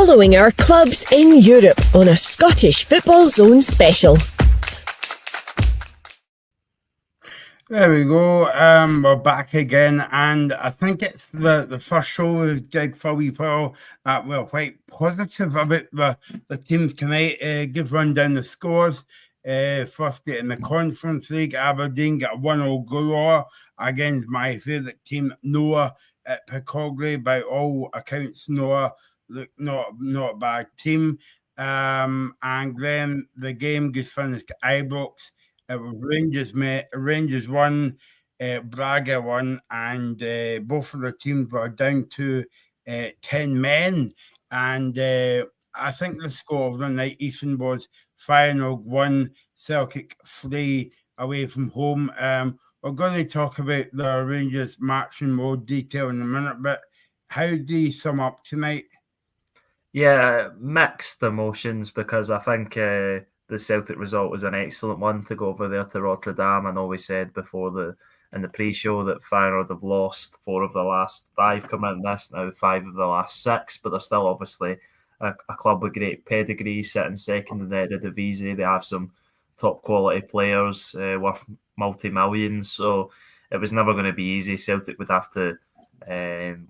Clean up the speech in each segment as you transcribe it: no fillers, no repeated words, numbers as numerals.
following our clubs in Europe on a Scottish Football Zone special. There we go. We're back again, and I think it's the first show with Gig for wee while that we're quite positive about the teams tonight. Give run down the scores. First get in the Conference League, Aberdeen got a 1-0 draw against my favourite team, Noah at Piccoglie. By all accounts, Noah look not a bad team. And then the game just finished at Ibrox. It was Rangers won, Braga won, and both of the teams were down to 10 men. And I think the score of the night, Ethan, was Feyenoord 1, Celtic 3 away from home. We're going to talk about the Rangers match in more detail in a minute, but how do you sum up tonight? Yeah, mixed emotions, because I think the Celtic result was an excellent one to go over there to Rotterdam. I know we said before in the pre-show that Feyenoord have lost 4 of the last 5 coming in this, now 5 of the last 6, but they're still obviously a club with great pedigree, sitting second in the Eredivisie. They have some top quality players worth multi-millions, so it was never going to be easy. Celtic would have to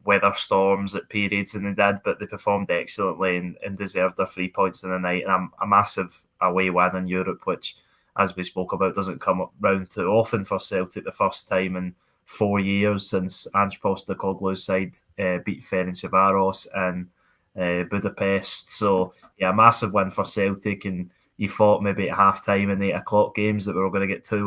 weather storms at periods, and they did, but they performed excellently and deserved their 3 points in the night. And a massive away win in Europe, which, as we spoke about, doesn't come round too often for Celtic. The first time in 4 years since Ange Postecoglou's side beat Ferencvaros in Budapest. So yeah, a massive win for Celtic, and you thought maybe at half time in the 8 o'clock games that we were going to get 2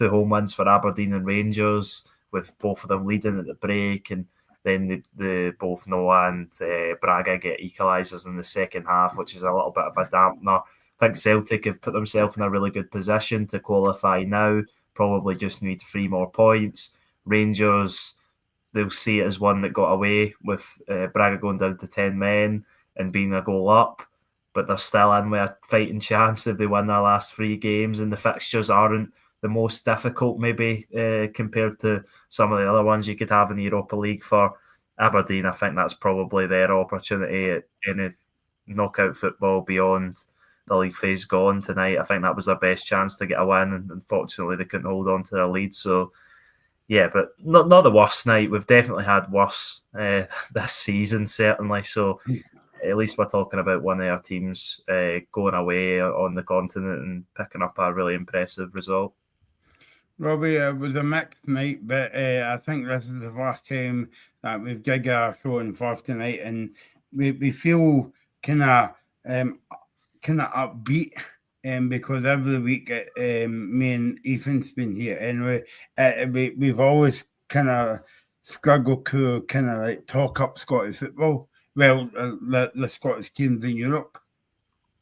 home wins for Aberdeen and Rangers, with both of them leading at the break, and then the both Noah and Braga get equalisers in the second half, which is a little bit of a dampener. I think Celtic have put themselves in a really good position to qualify now, probably just need 3 more points. Rangers, they'll see it as one that got away with Braga going down to 10 men and being a goal up, but they're still in with a fighting chance if they win their last 3 games, and the fixtures aren't the most difficult maybe compared to some of the other ones you could have in the Europa League. For Aberdeen, I think that's probably their opportunity at any knockout football beyond the league phase gone tonight. I think that was their best chance to get a win, and unfortunately they couldn't hold on to their lead. So yeah, but not the worst night. We've definitely had worse this season, certainly. So at least we're talking about one of our teams going away on the continent and picking up a really impressive result. Robbie, it was a mixed night, but I think this is the first time that we've did our show in first tonight, and we feel kind of upbeat, because every week me and Ethan's been here, and we've always kind of struggled to kind of like talk up Scottish football. Well, the Scottish teams in Europe.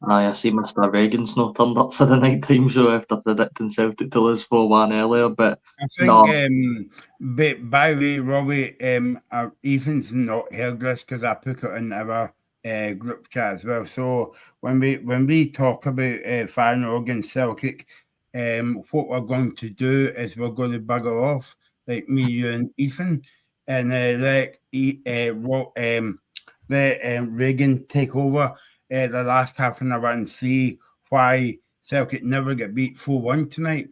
I see Mr. Reagan's not turned up for the night time show after predicting Celtic to lose 4-1 earlier, but I think, but by the way, Robbie, Ethan's not heard this because I put it in our group chat as well. So when we talk about Feyenoord and Celtic, what we're going to do is we're going to bugger off, like me, you, and Ethan, and let Reagan take over the last half an hour and see why Celtic never get beat 4-1 tonight.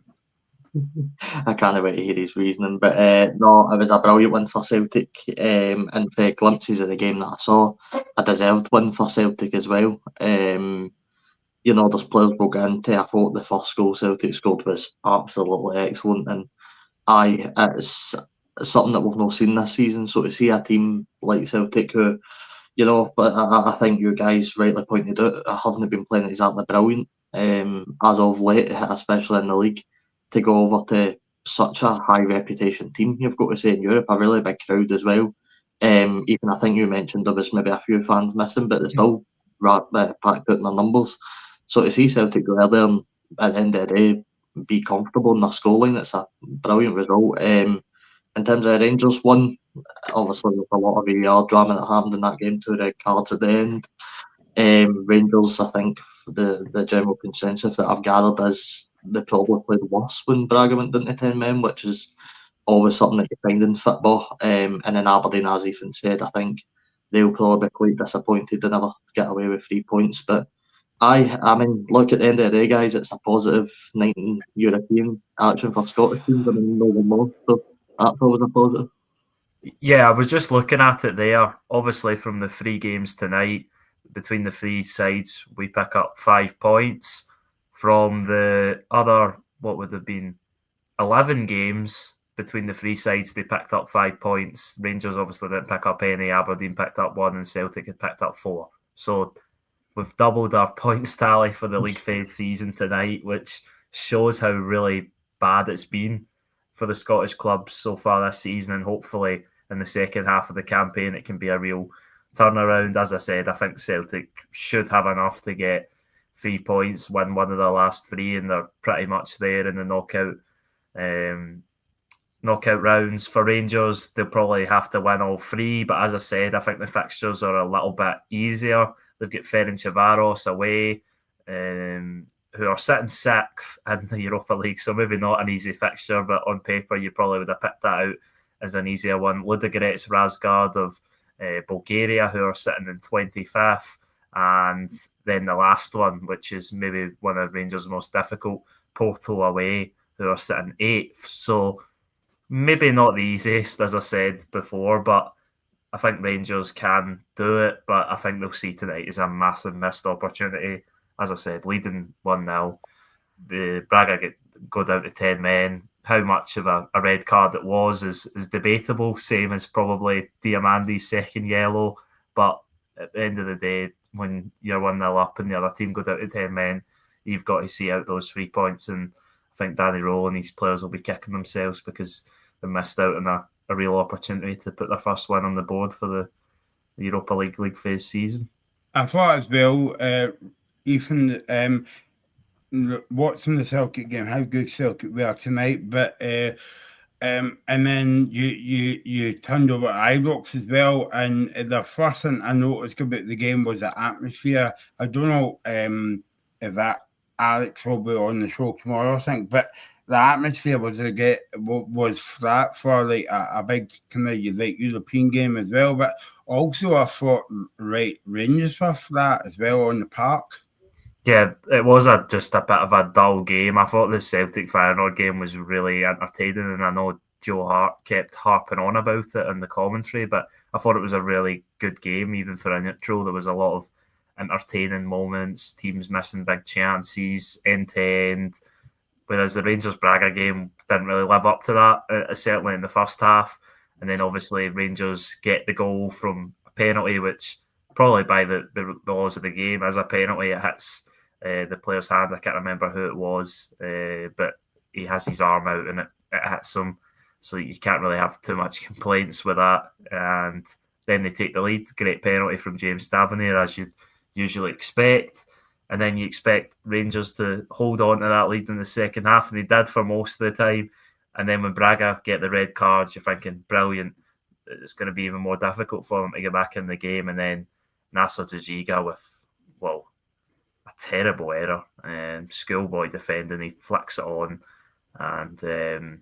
I can't wait to hear his reasoning, but no, it was a brilliant win for Celtic, and the glimpses of the game that I saw, a deserved win for Celtic as well. You know, there's players we'll get into. I thought the first goal Celtic scored was absolutely excellent, and it's something that we've not seen this season. So to see a team like Celtic who, you know, but I think you guys rightly pointed out, haven't been playing exactly brilliant as of late, especially in the league, to go over to such a high reputation team, you've got to say, in Europe, a really big crowd as well. Even I think you mentioned there was maybe a few fans missing, but they still packed out in their numbers. So to see Celtic go out there and at the end of the day be comfortable in their scoreline, it's a brilliant result. In terms of Rangers one, obviously there's a lot of VAR drama that happened in that game, 2 red cards at the end. Rangers, I think the general consensus that I've gathered is they probably played worse when Braga went down to 10 men, which is always something that you find in football. And then Aberdeen, as Ethan said, I think they'll probably be quite disappointed they never get away with 3 points. But I mean, look, at the end of the day, guys, it's a positive night in European action for Scottish teams. I mean, no one lost, so that's always a positive. Yeah, I was just looking at it there. Obviously, from the 3 games tonight, between the 3 sides, we pick up 5 points. From the other, what would have been 11 games between the 3 sides, they picked up 5 points. Rangers obviously didn't pick up any. Aberdeen picked up 1, and Celtic had picked up 4. So we've doubled our points tally for the league phase season tonight, which shows how really bad it's been for the Scottish clubs so far this season, and hopefully in the second half of the campaign it can be a real turnaround. As I said, I think Celtic should have enough to get 3 points, win one of the last 3, and they're pretty much there in the knockout rounds. For Rangers, they'll probably have to win all 3, but as I said, I think the fixtures are a little bit easier. They've got Ferencvaros away, who are sitting 6th in the Europa League, so maybe not an easy fixture, but on paper you probably would have picked that out as an easier one. Ludogorets Razgrad of Bulgaria, who are sitting in 25th, and then the last one, which is maybe one of Rangers' most difficult, Porto away, who are sitting 8th. So maybe not the easiest, as I said before, but I think Rangers can do it. But I think they'll see tonight as a massive missed opportunity. As I said, leading 1-0, the Braga go down to 10 men. How much of a red card it was is debatable, same as probably Diamandi's second yellow. But at the end of the day, when you're 1-0 up and the other team go down to 10 men, you've got to see out those 3 points. And I think Danny Rowe and his players will be kicking themselves because they missed out on a real opportunity to put their first win on the board for the Europa League phase season. I thought as well, Ethan, watching the Celtic game, how good Celtic were tonight, but and then you turned over Ibrox as well, and the first thing I noticed about the game was the atmosphere. I don't know if that Alex will be on the show tomorrow, I think, but the atmosphere was flat for like a big kind of like European game as well. But also I thought Rangers were flat as well on the park. Yeah, it was just a bit of a dull game. I thought the Celtic Feyenoord game was really entertaining, and I know Joe Hart kept harping on about it in the commentary, but I thought it was a really good game, even for a neutral. There was a lot of entertaining moments, teams missing big chances, end-to-end, whereas the Rangers-Braga game didn't really live up to that, certainly in the first half. And then obviously Rangers get the goal from a penalty, which probably by the laws of the game as a penalty, it hits the player's hand. I can't remember who it was, but he has his arm out and it hits him. So you can't really have too much complaints with that. And then they take the lead. Great penalty from James Tavernier, as you'd usually expect. And then you expect Rangers to hold on to that lead in the second half, and they did for most of the time. And then when Braga get the red cards, you're thinking, brilliant, it's going to be even more difficult for them to get back in the game. And then Nasser Djiga with, a terrible error. Schoolboy defending, he flicks it on. And the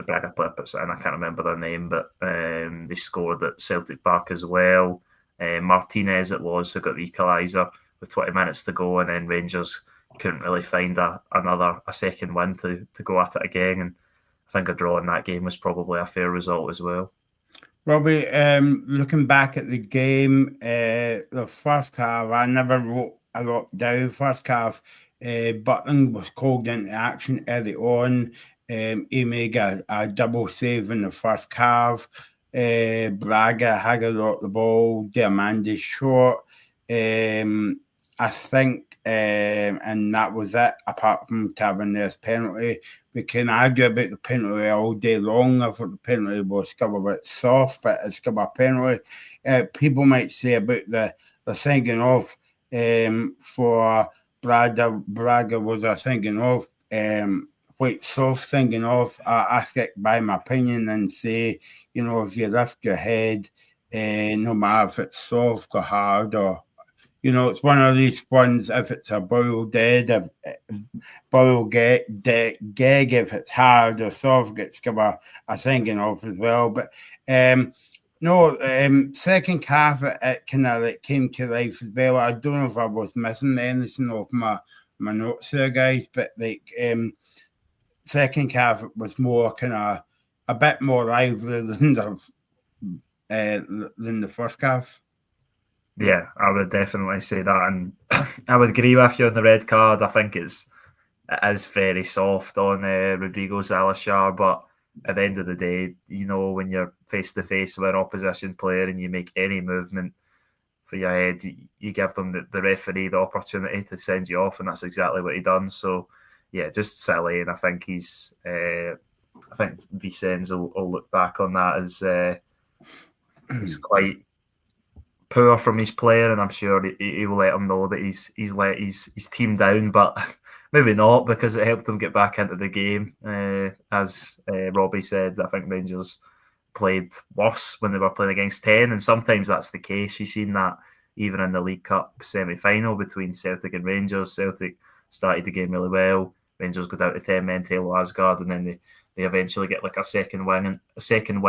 Braga player puts it in, I can't remember their name, but they scored at Celtic Park as well. Martinez it was who got the equaliser with 20 minutes to go, and then Rangers couldn't really find a second win to go at it again. And I think a draw in that game was probably a fair result as well. Robbie, looking back at the game, the first half, I never wrote a lot down. First half, Butland was called into action early on. He made a double save in the first half. Braga had a lot of the ball. Diamandi short. I think, and that was it, apart from Tavernier's penalty. We can argue about the penalty all day long. I thought the penalty was still a bit soft, but it's still a penalty. People might say about the thinking off for Braga was a thinking off, quite soft thinking off. I stick by my opinion and say, if you lift your head, no matter if it's soft or hard or, it's one of these ones, if it's a boiled dead, gag, if it's hard or soft, it's got a thinking off as well. But No, second half it kind of like came to life as well. I don't know if I was missing anything off my notes there, guys, but like second half was more kind of a bit more lively than the first half. Yeah, I would definitely say that, and I would agree with you on the red card. I think it is very soft on Rodrigo Zalashar, but at the end of the day, you know, when you're face to face with an opposition player and you make any movement for your head, you give them the referee the opportunity to send you off, and that's exactly what he done. So, yeah, just silly, and I think I think Vicens will look back on that as quite poor from his player, and I'm sure he will let him know that he's let his team down, but maybe not, because it helped them get back into the game. As Robbie said, I think Rangers played worse when they were playing against 10, and sometimes that's the case. You've seen that even in the League Cup semi-final between Celtic and Rangers. Celtic started the game really well. Rangers go down to 10 men, Taylor Asgard, and then they eventually get like a second win in the second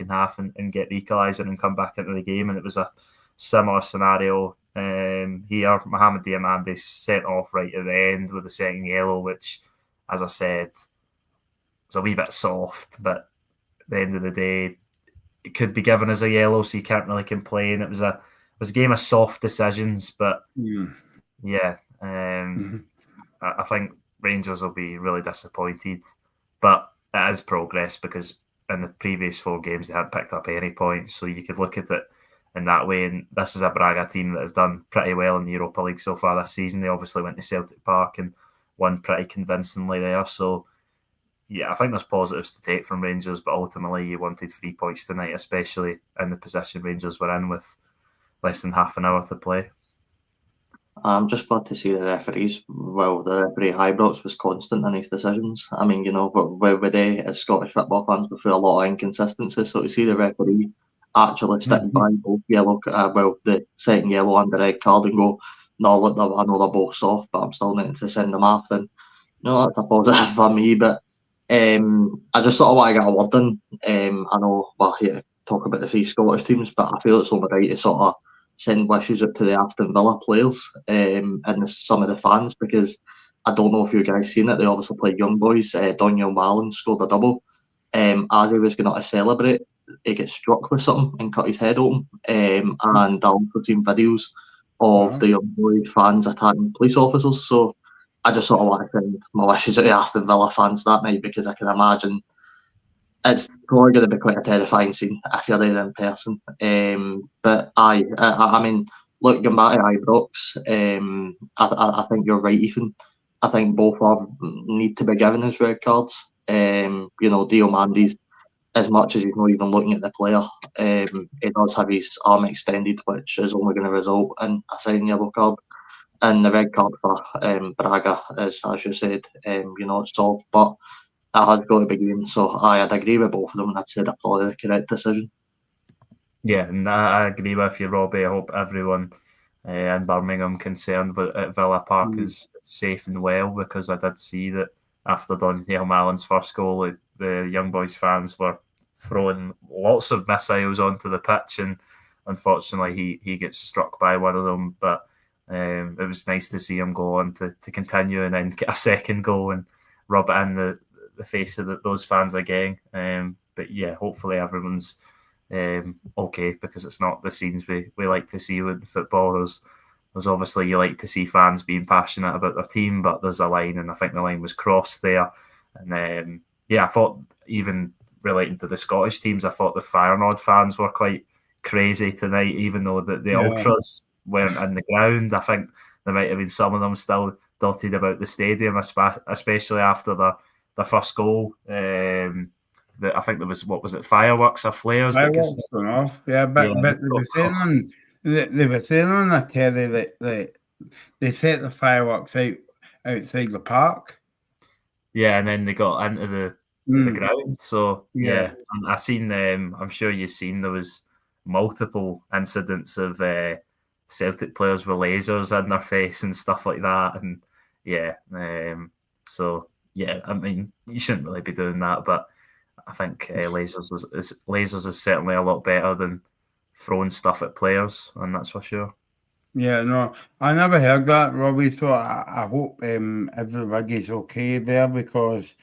half and get the equaliser and come back into the game. And it was a similar scenario here. Mohamed Diamande sent off right at the end with the second yellow, which, as I said, was a wee bit soft, but at the end of the day, it could be given as a yellow, so you can't really complain. It was a game of soft decisions, but yeah, I think Rangers will be really disappointed, but it is progress, because in the previous 4 games they hadn't picked up any points, so you could look at it in that way. And this is a Braga team that has done pretty well in the Europa League so far this season. They obviously went to Celtic Park and won pretty convincingly there, so yeah, I think there's positives to take from Rangers, but ultimately you wanted 3 points tonight, especially in the position Rangers were in with less than half an hour to play. I'm just glad to see the referees. Well, the referee Ibrox was constant in his decisions. I mean, you know, with as Scottish football fans, go through a lot of inconsistency. So to see the referee actually sticking by both yellow, the second yellow and the red card, and go, no, look, I know they're both soft, but I'm still needing to send them off. Then, you know, that's a positive for me. But I just sort of want to get a word in. I know we're here to talk about the 3 Scottish teams, but I feel it's only right to sort of send wishes out to the Aston Villa players and some of the fans, because I don't know if you guys seen it. They obviously played young boys. Daniel Mallon scored a double. As he was going to celebrate, he gets struck with something and cut his head open. And I also seen videos of the young boy fans attacking police officers. So I just sort of want to send my wishes out to Aston Villa fans that night, because I can imagine it's probably going to be quite a terrifying scene if you're there in person. But I mean, look, going back to Ibrox, I think you're right, Ethan. I think both of them need to be given as red cards. You know, Diamandi's, as much as he's not even looking at the player, he does have his arm extended, which is only going to result in a second yellow card. And the red card for Braga is, as you said, you know, it's soft, but that has got to be given. So I'd agree with both of them, and I'd say that's probably the correct decision. Yeah, and I agree with you, Robbie. I hope everyone in Birmingham concerned at Villa Park is safe and well, because I did see that after Daniel Mallon's first goal, the young boys fans were throwing lots of missiles onto the pitch, and unfortunately he gets struck by one of them. But it was nice to see him go on to continue and then get a second goal and rub it in the face of those fans again. But yeah, hopefully everyone's okay, because it's not the scenes we like to see with football. There's obviously, you like to see fans being passionate about their team, but there's a line, and I think the line was crossed there. And yeah, I thought, even relating to the Scottish teams, I thought the Feyenoord fans were quite crazy tonight, even though the ultras weren't in the ground. I think there might have been some of them still dotted about the stadium, especially after the first goal. I think there was, what was it, fireworks or flares? Fireworks going off, yeah, but they were saying on the telly that they set the fireworks out outside the park. Yeah, and then they got into the ground. So yeah, and I seen them. I'm sure you've seen there was multiple incidents of Celtic players with lasers in their face and stuff like that. And yeah, so yeah, I mean, you shouldn't really be doing that, but I think Lasers is certainly a lot better than throwing stuff at players, and that's for sure. Yeah, no, I never heard that, Robbie. So I hope everybody's okay there because,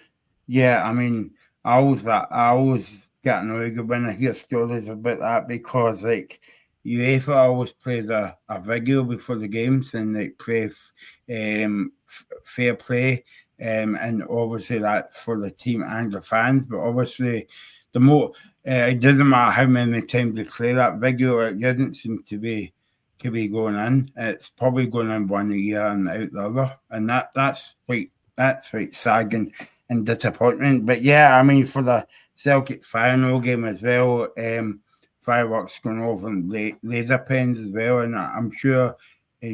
yeah, I mean, I always get annoyed when I hear stories about that because, like, UEFA always plays a video before the games and they play fair play, and obviously that for the team and the fans, but obviously the more it doesn't matter how many times they play that video, it doesn't seem to be going in. It's probably going in one ear and out the other, and that's quite sad and disappointment. But yeah, I mean for the Celtic final game as well, fireworks going off and laser pens as well, and I'm sure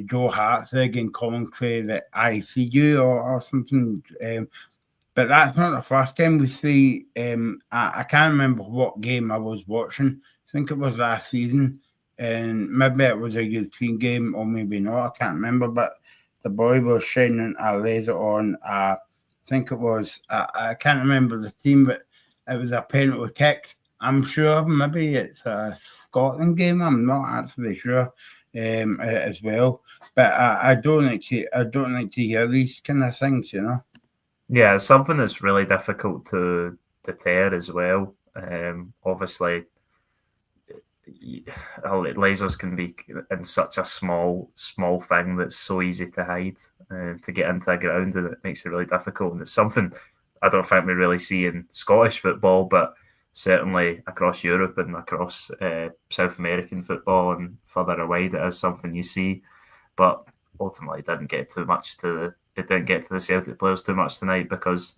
Joe Hart's again commentary that I see you or something. But that's not the first time we see. I can't remember what game I was watching. I think it was last season, and maybe it was a European game or maybe not. I can't remember. But the boy was shining a laser on. I think it was. I can't remember the team, but it was a penalty kick. I'm sure maybe it's a Scotland game. I'm not actually sure. As well, but I don't like to hear these kind of things, you know. Yeah, it's something that's really difficult to deter as well. Obviously, lasers can be in such a small thing that's so easy to hide to get into a ground, and it makes it really difficult. And it's something I don't think we really see in Scottish football, but certainly across Europe and across South American football and further away, that is something you see. But ultimately, it didn't get to the Celtic players too much tonight because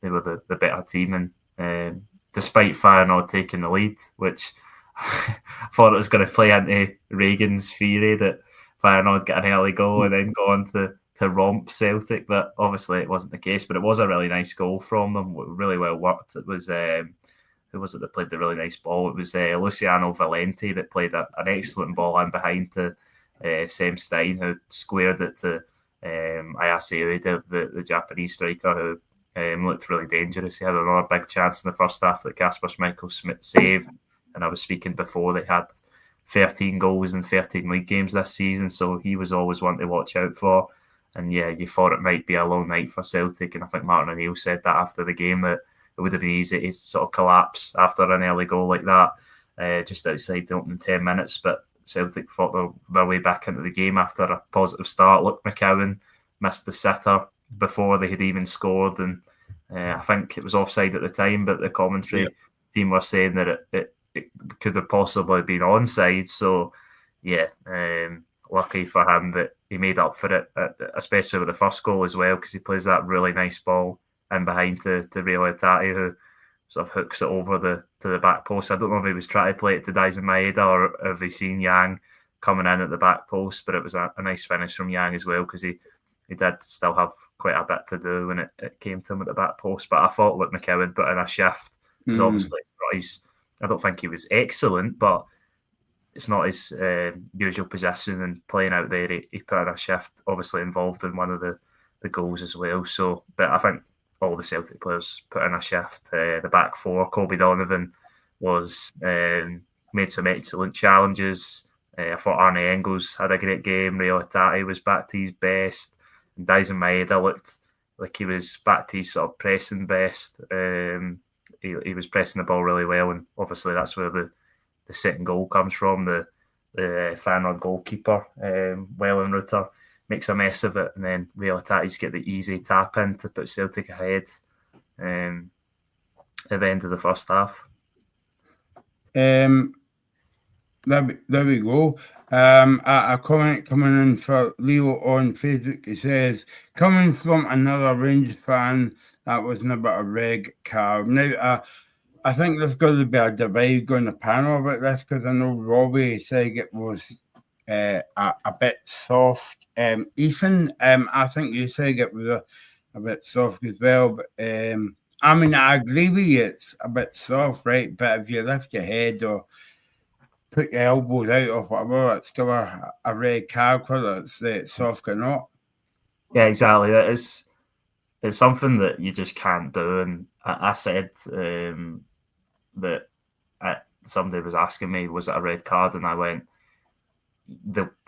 they were the better team, and despite Feyenoord taking the lead, which I thought it was going to play into Reagan's theory that Feyenoord get an early goal and then go on to romp Celtic, but obviously it wasn't the case. But it was a really nice goal from them, really well worked. It was who was it that played the really nice ball? It was Luciano Valente that played an excellent ball in behind to Sam Stein, who squared it to Ayase Ueda, the Japanese striker, who looked really dangerous. He had another big chance in the first half that Kasper Schmeichel saved. And I was speaking before, they had 13 goals in 13 league games this season, so he was always one to watch out for. And yeah, you thought it might be a long night for Celtic, and I think Martin O'Neill said that after the game, that it would have been easy to sort of collapse after an early goal like that, just outside the opening 10 minutes. But Celtic fought their way back into the game after a positive start. Luke McCowan missed the sitter before they had even scored, and I think it was offside at the time, but the commentary team were saying that it could have possibly been onside. So, yeah, lucky for him that he made up for it, especially with the first goal as well, because he plays that really nice ball in behind to Rio Hatate, who sort of hooks it over to the back post. I don't know if he was trying to play it to Daisen Maeda or if he seen Yang coming in at the back post, but it was a nice finish from Yang as well, because he did still have quite a bit to do when it came to him at the back post. But I thought Luke McCowan put in a shift, because obviously I don't think he was excellent, but it's not his usual position, and playing out there, he put in a shift, obviously involved in one of the goals as well. So, but I think all the Celtic players put in a shift. The back four, Colby Donovan made some excellent challenges. I thought Arne Engels had a great game. Rio Hatate was back to his best. And Daisen Maeda looked like he was back to his sort of pressing best. He was pressing the ball really well, and obviously that's where the second goal comes from. The Feyenoord goalkeeper, Wellenreuter, makes a mess of it, and then Rio Hatate's get the easy tap in to put Celtic ahead at the end of the first half. There we go. A comment coming in for Leo on Facebook. He says, coming from another Rangers fan, that was never a red card. Now, I think there's going to be a divide going to panel about this, because I know Robbie said it was a bit soft. Ethan, I think you said it was a bit soft as well. But I mean, I agree with you, it's a bit soft, right? But if you lift your head or put your elbows out or whatever, it's still a red card, whether it's soft or not. Yeah, exactly. it's something that you just can't do. And I said that somebody was asking me, was it a red card? And I went,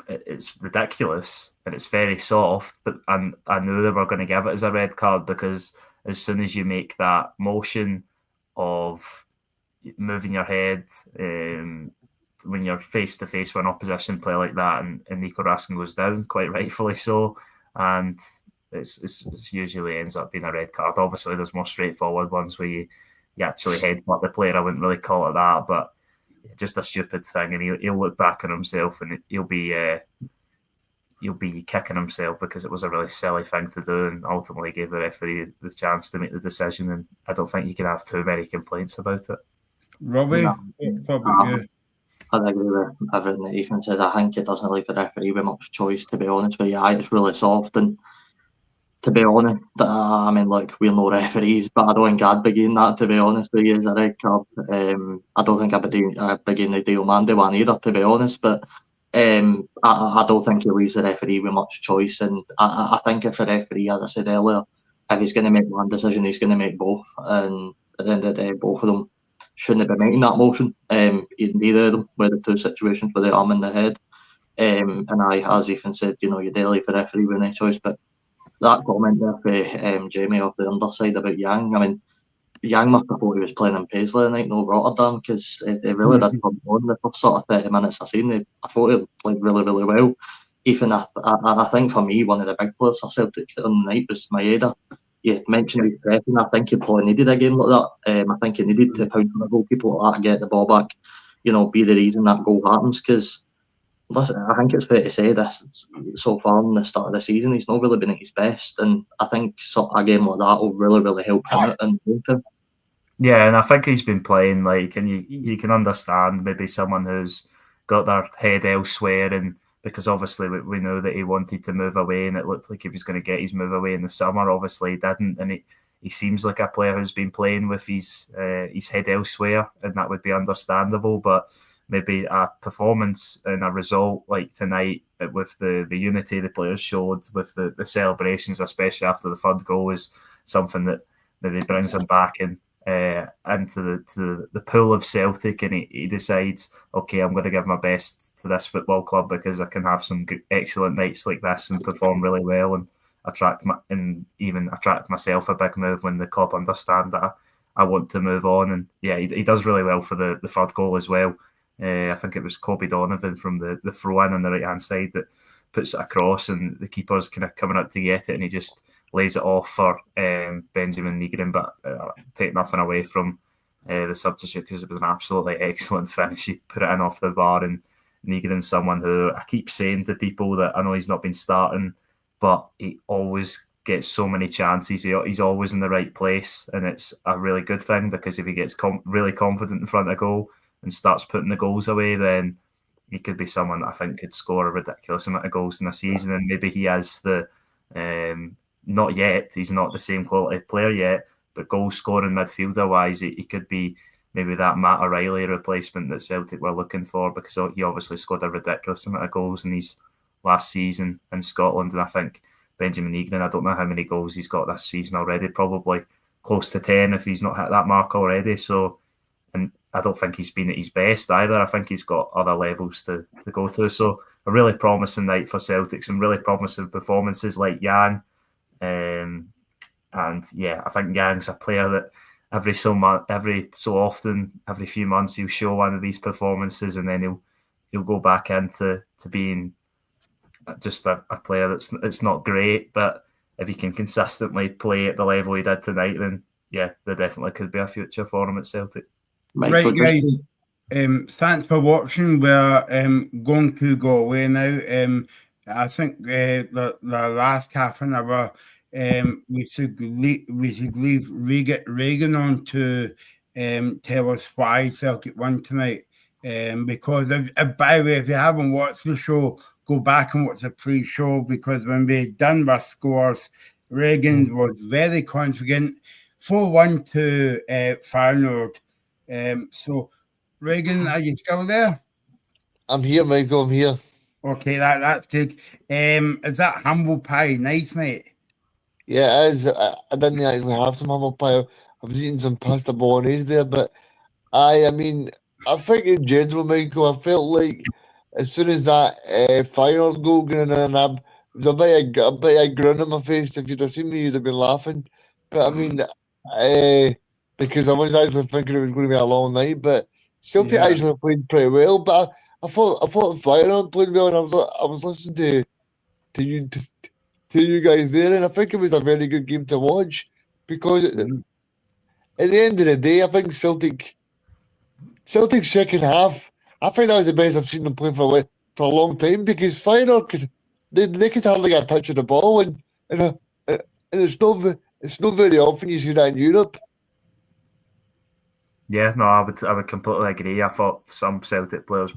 it's ridiculous and it's very soft, but I knew they were going to give it as a red card because as soon as you make that motion of moving your head when you're face to face with an opposition player like that, and Nico Raskin goes down, quite rightfully so, and it's usually ends up being a red card. Obviously, there's more straightforward ones where you actually headbutt the player. I wouldn't really call it that, but just a stupid thing, and he'll look back on himself and he'll be kicking himself because it was a really silly thing to do, and ultimately gave the referee the chance to make the decision. And I don't think you can have too many complaints about it. Robbie, No. what about you? I agree with everything that Ethan says. I think it doesn't leave the referee with much choice, to be honest with you. It's really soft, and to be honest, I mean, look, we're no referees, but I don't think I'd begin that, to be honest with you, as a red card. I don't think I'd begin the Diomande one either, to be honest, but I don't think he leaves the referee with much choice, and I think if the referee, as I said earlier, if he's going to make one decision, he's going to make both, and at the end of the day, both of them shouldn't be making that motion. Neither of them were the two situations with the arm in the head. And as Ethan said, you do leave the referee with no choice, but that comment there for Jamie off the underside about Yang, I mean, Yang must have thought he was playing in Paisley tonight, no Rotterdam, because he really did come on the first sort of 30 minutes I seen. I thought he played really, really well. Even I think for me, one of the big players for Celtic on the night was Maeda. You mentioned his pressing. I think he probably needed a game like that. I think he needed to pound on the goalkeeper like that, get the ball back, be the reason that goal happens, because listen, I think it's fair to say this so far in the start of the season, he's not really been at his best, and I think a game like that will really, really help him out in the long term. Yeah, and I think he's been playing and you can understand maybe someone who's got their head elsewhere, and because obviously we know that he wanted to move away, and it looked like he was going to get his move away in the summer. Obviously, he didn't, and he seems like a player who's been playing with his head elsewhere, and that would be understandable. But maybe a performance and a result like tonight with the unity the players showed with the celebrations, especially after the third goal, is something that maybe brings him back into the pool of Celtic, and he decides, okay, I'm going to give my best to this football club because I can have some excellent nights like this and perform really well and even attract myself a big move when the club understand that I want to move on. And yeah, he does really well for the third goal as well. I think it was Kobe Donovan from the throw-in on the right-hand side that puts it across, and the keeper's kind of coming out to get it, and he just lays it off for Benjamin Nygren, but take nothing away from the substitute because it was an absolutely excellent finish. He put it in off the bar, and Nygren's someone who I keep saying to people that I know he's not been starting, but he always gets so many chances. He's always in the right place, and it's a really good thing because if he gets really confident in front of goal and starts putting the goals away, then he could be someone that I think could score a ridiculous amount of goals in a season. And maybe he has not yet, he's not the same quality player yet, but goal scoring midfielder wise, he could be maybe that Matt O'Reilly replacement that Celtic were looking for, because he obviously scored a ridiculous amount of goals in his last season in Scotland. And I think Benjamin Nygren, I don't know how many goals he's got this season already, probably close to 10 if he's not hit that mark already. So, and I don't think he's been at his best either. I think he's got other levels to go to. So a really promising night for Celtic, some really promising performances like Yang. And yeah, I think Yang's a player that every so often, every few months, he'll show one of these performances, and then he'll go back into being just a player that's not great. But if he can consistently play at the level he did tonight, then yeah, there definitely could be a future for him at Celtic. Right, guys. Thanks for watching. We're going to go away now. I think the last half an hour, we should leave Reagan on to tell us why Celtic won tonight. Because by the way, if you haven't watched the show, go back and watch the pre-show, because when we done our scores, Reagan was very confident. 4-1 to Feyenoord. So, Reagan, are you still there? I'm here, Michael. I'm here. Okay, that's good. Is that humble pie nice, mate? Yeah, it is. I didn't actually have some humble pie. I was eating some pasta bolognese there, but I mean, I think in general, Michael, I felt like as soon as that final goal going in, there was a bit of grin on my face. If you'd have seen me, you'd have been laughing. But I mean, because I was actually thinking it was going to be a long night, but Celtic Yeah. actually played pretty well. But I thought Feyenoord played well, and I was listening to you to you guys there, and I think it was a very good game to watch because at the end of the day, I think Celtic's second half, I think that was the best I've seen them play for a long time because Feyenoord they could hardly get a touch of the ball, and it's not very often you see that in Europe. Yeah, no, I would completely agree. I thought some Celtic players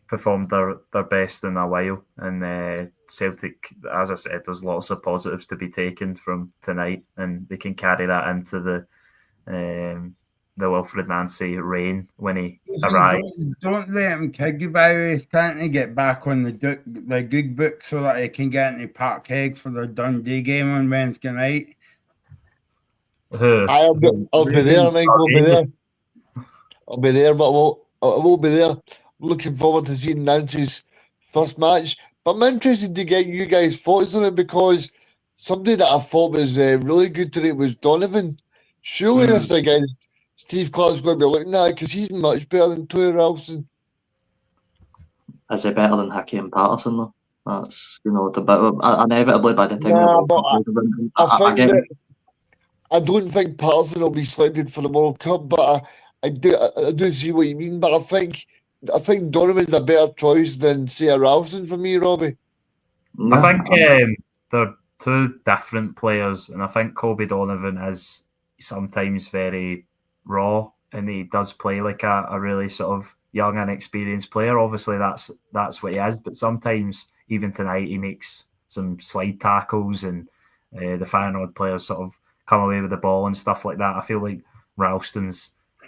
performed their best in a while, and Celtic, as I said, there's lots of positives to be taken from tonight, and they can carry that into the Wilfred Nancy reign when he arrived. Don't let him kid you, by the way. He's trying to get back on the good book so that he can get into Parkhead for the Dundee game on Wednesday night. I'll be there, Mike. I'll be there. I'll be there, but I will be there. Looking forward to seeing Nancy's first match. But I'm interested to get you guys' thoughts on it because somebody that I thought was really good today was Donovan. Surely this again, Steve Clark's going to be looking at it because he's much better than Tony Ralston. Is he better than Hickey and Patterson though? That's the bit inevitably by the time I don't think Patterson will be selected for the World Cup, but I do see what you mean. But I think Donovan's a better choice than say Ralston for me, Robbie. Yeah. I think they're two different players, and I think Kobe Donovan is sometimes very raw, and he does play like a really sort of young, inexperienced player. Obviously, that's what he is, but sometimes, even tonight, he makes some slide tackles, and the Feyenoord players sort of come away with the ball and stuff like that. I feel like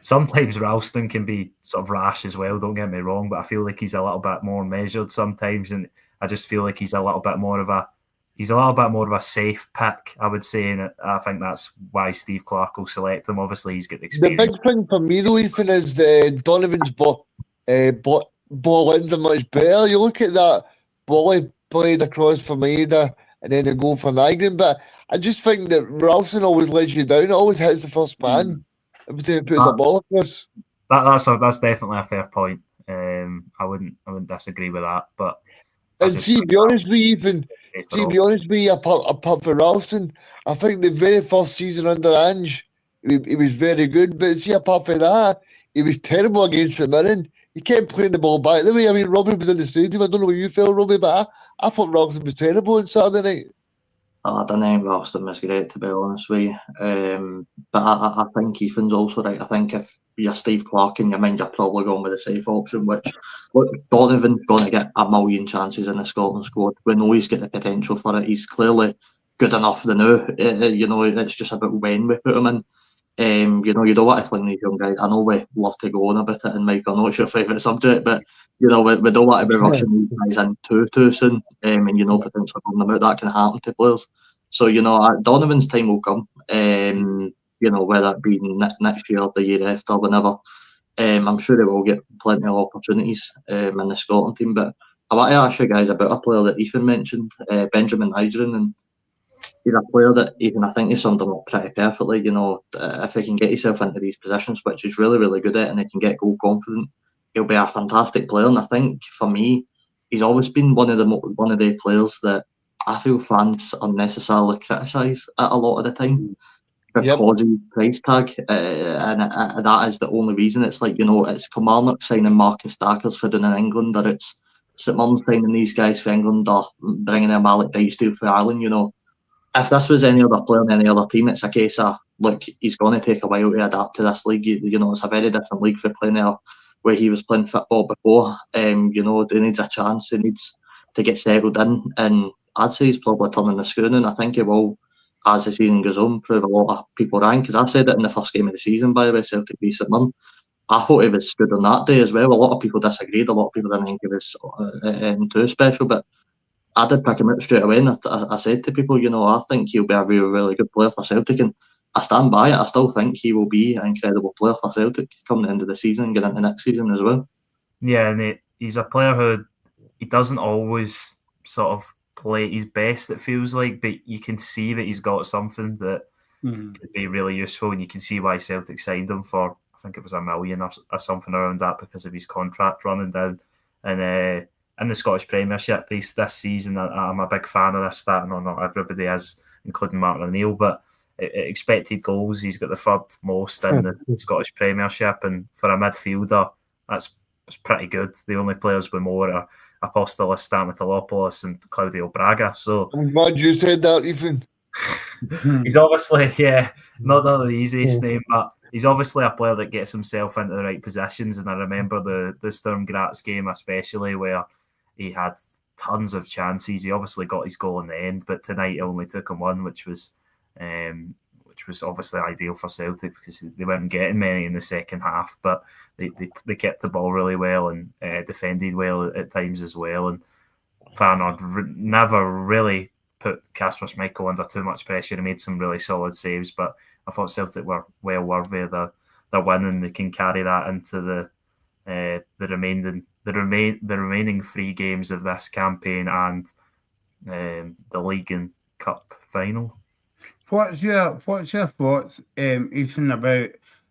sometimes Ralston can be sort of rash as well, don't get me wrong, but I feel like he's a little bit more measured sometimes, and I just feel like he's a little bit more of a safe pick, I would say, and I think that's why Steve Clark will select him. Obviously, he's got the experience. The big thing for me, though, Ethan, is Donovan's ball ends are much better. You look at that ball he played across for Maeda and then the goal for Nygren, but I just think that Ralston always lets you down. It always hits the first man every time he puts a ball across. That's definitely a fair point. I wouldn't disagree with that, but to be honest with you, Ethan, apart from Ralston, I think the very first season under Ange, he was very good. But see, apart from that, he was terrible against St Mirren. He kept playing the ball back. The way, I mean, Robbie was in the stadium. I don't know what you felt, Robbie, but I thought Ralston was terrible on Saturday night. I don't think Ralston was great, to be honest with you. But I think Ethan's also right. I think if you're Steve Clark in your mind, you're probably going with the safe option, which Donovan's going to get a million chances in the Scotland squad. We know he's got the potential for it. He's clearly good enough to know. It's just about when we put him in. You don't want to fling these young guys. I know we love to go on about it, and Mike, I know it's your favourite subject, but we don't want to be rushing these guys in too soon, and potentially going them out. That can happen to players. So Donovan's time will come. Whether it be next year, the year after, whenever. I'm sure he will get plenty of opportunities in the Scotland team. But I want to ask you guys about a player that Ethan mentioned, Benjamin Nygren, and he's a player that even I think he summed him up pretty perfectly. If he can get himself into these positions, which he's really, really good at, and he can get goal confident, he'll be a fantastic player. And I think for me, he's always been one of the players that I feel fans unnecessarily criticise at a lot of the time because of his price tag, and that is the only reason. It's like it's Kilmarnock signing Marcus Dackers for doing in England, or it's St Mirren signing these guys for England, or bringing in Malik Dystow for Ireland. If this was any other player in any other team, it's a case of, look, he's going to take a while to adapt to this league. It's a very different league for playing there where he was playing football before. He needs a chance. He needs to get settled in. And I'd say he's probably turning the screw, and I think he will, as the season goes on, prove a lot of people wrong. Because I said it in the first game of the season, by the way, Celtic v St Mirren. I thought he was good on that day as well. A lot of people disagreed. A lot of people didn't think he was too special, but I did pick him out straight away, and I said to people, I think he'll be a really, really good player for Celtic, and I stand by it. I still think he will be an incredible player for Celtic come the end of the season and get into next season as well. Yeah, and he's a player who he doesn't always sort of play his best, it feels like, but you can see that he's got something that could be really useful, and you can see why Celtic signed him for, I think it was $1 million or something around that, because of his contract running down. And in the Scottish Premiership this season, I'm a big fan of this stat. I know not everybody is, including Martin O'Neill, but expected goals, he's got the third most in the Scottish Premiership, and for a midfielder, that's pretty good. The only players with more are Apostolos Stamatolopoulos and Claudio Braga. So I'm glad you said that, Ethan. he's obviously, not the easiest name, but he's obviously a player that gets himself into the right positions. And I remember the Sturm Graz game especially, where he had tons of chances. He obviously got his goal in the end, but tonight it only took him one, which was obviously ideal for Celtic because they weren't getting many in the second half. But they kept the ball really well and defended well at times as well. And Feyenoord never really put Kasper Schmeichel under too much pressure. He made some really solid saves, but I thought Celtic were well worthy of their win, and they can carry that into the remaining 3 games of this campaign and the league and cup final. What's your thoughts, Ethan, about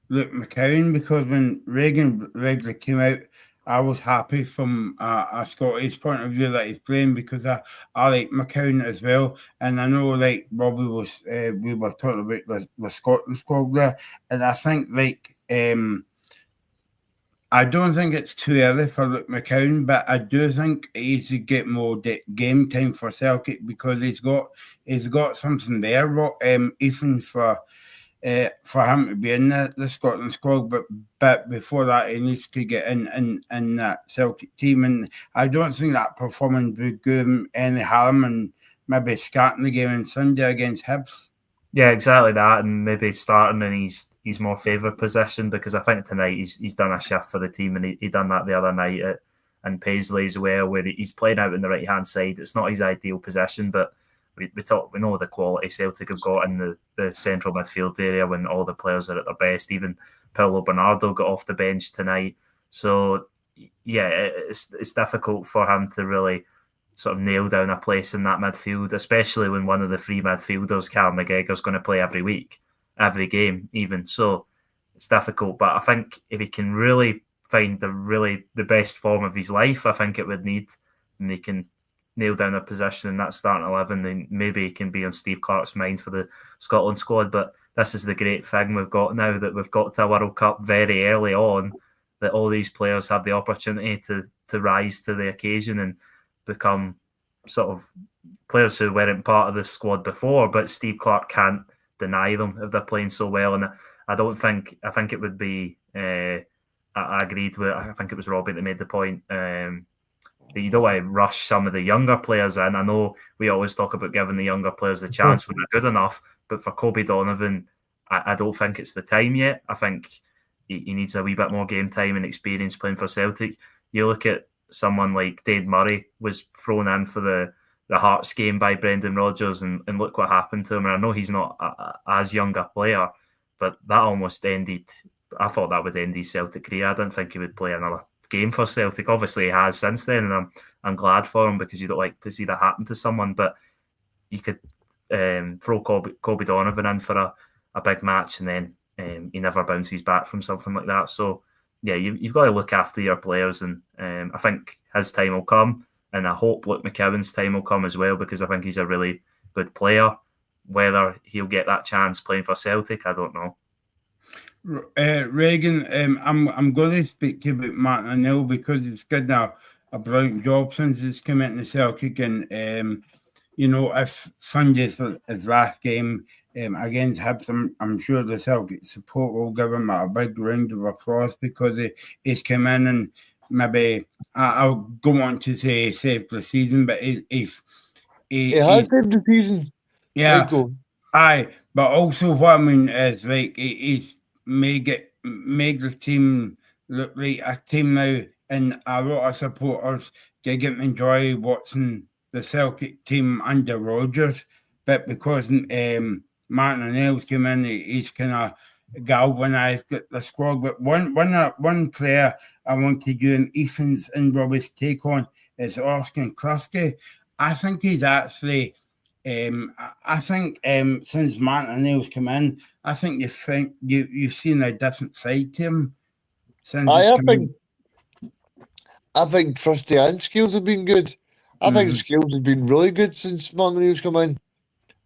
Luke McCowan? Because when Reagan regularly came out, I was happy from a Scottish point of view that he's playing, because I like McCowan as well. And I know, like Bobby was, we were talking about the Scotland squad there, and I think I don't think it's too early for Luke McCowan, but I do think he should get more game time for Celtic, because he's got something there, Ethan, for him to be in the Scotland squad. But before that, he needs to get in that Celtic team, and I don't think that performance would do him any harm, and maybe starting the game on Sunday against Hibs. Yeah, exactly that, and maybe starting in his more favoured position, because I think tonight he's done a shift for the team, and he done that the other night in Paisley as well, where he's playing out on the right hand side. It's not his ideal position, but we know the quality Celtic have got in the central midfield area when all the players are at their best. Even Paulo Bernardo got off the bench tonight, so yeah, it's difficult for him to really sort of nail down a place in that midfield, especially when one of the 3 midfielders, Callum McGregor's going to play every week, every game even. So it's difficult. But I think if he can really find the best form of his life, I think it would need, and he can nail down a position in that starting 11, then maybe he can be on Steve Clarke's mind for the Scotland squad. But this is the great thing we've got now, that we've got to a World Cup very early on, that all these players have the opportunity to rise to the occasion and become sort of players who weren't part of the squad before, but Steve Clarke can't deny them if they're playing so well. And I think it would be, I agreed with, I think it was Robbie that made the point, that you don't want to rush some of the younger players in. I know we always talk about giving the younger players the chance when they're good enough, but for Kobe Donovan, I don't think it's the time yet. I think he needs a wee bit more game time and experience playing for Celtic. You look at someone like Dane Murray was thrown in for the Hearts game by Brendan Rodgers, and look what happened to him. And I know he's not as young a player, but that almost ended. I thought that would end his Celtic career. I didn't think he would play another game for Celtic. Obviously, he has since then, and I'm glad for him, because you don't like to see that happen to someone. But you could throw Kobe Donovan in for a big match, and then he never bounces back from something like that. So yeah, you've got to look after your players, and I think his time will come, and I hope Luke McCowan's time will come as well, because I think he's a really good player. Whether he'll get that chance playing for Celtic, I don't know. Reagan, I'm going to speak to you about Martin O'Neill, because he's done a brilliant job since he's come into Celtic, and if Sunday's his last game against Hibs, I'm sure the Celtic support will give him a big round of applause, because he's come in and maybe, I'll go on to say he saved the season, but he has saved the season. Yeah, aye, but also what I mean is, like, he's make the team look like a team now, and a lot of supporters they get to enjoy watching the Celtic team under Rodgers, but because Martin O'Neill's came in, he's kind of galvanised the squad. But one player I want to do an Ethan's and Robbie's take on is Oscar Krusty. I think he's actually, I think since Martin O'Neill's come in, I think you've seen a different side to him. I think Trusty and Skills have been good. I think Skills has been really good since Martin O'Neill's come in.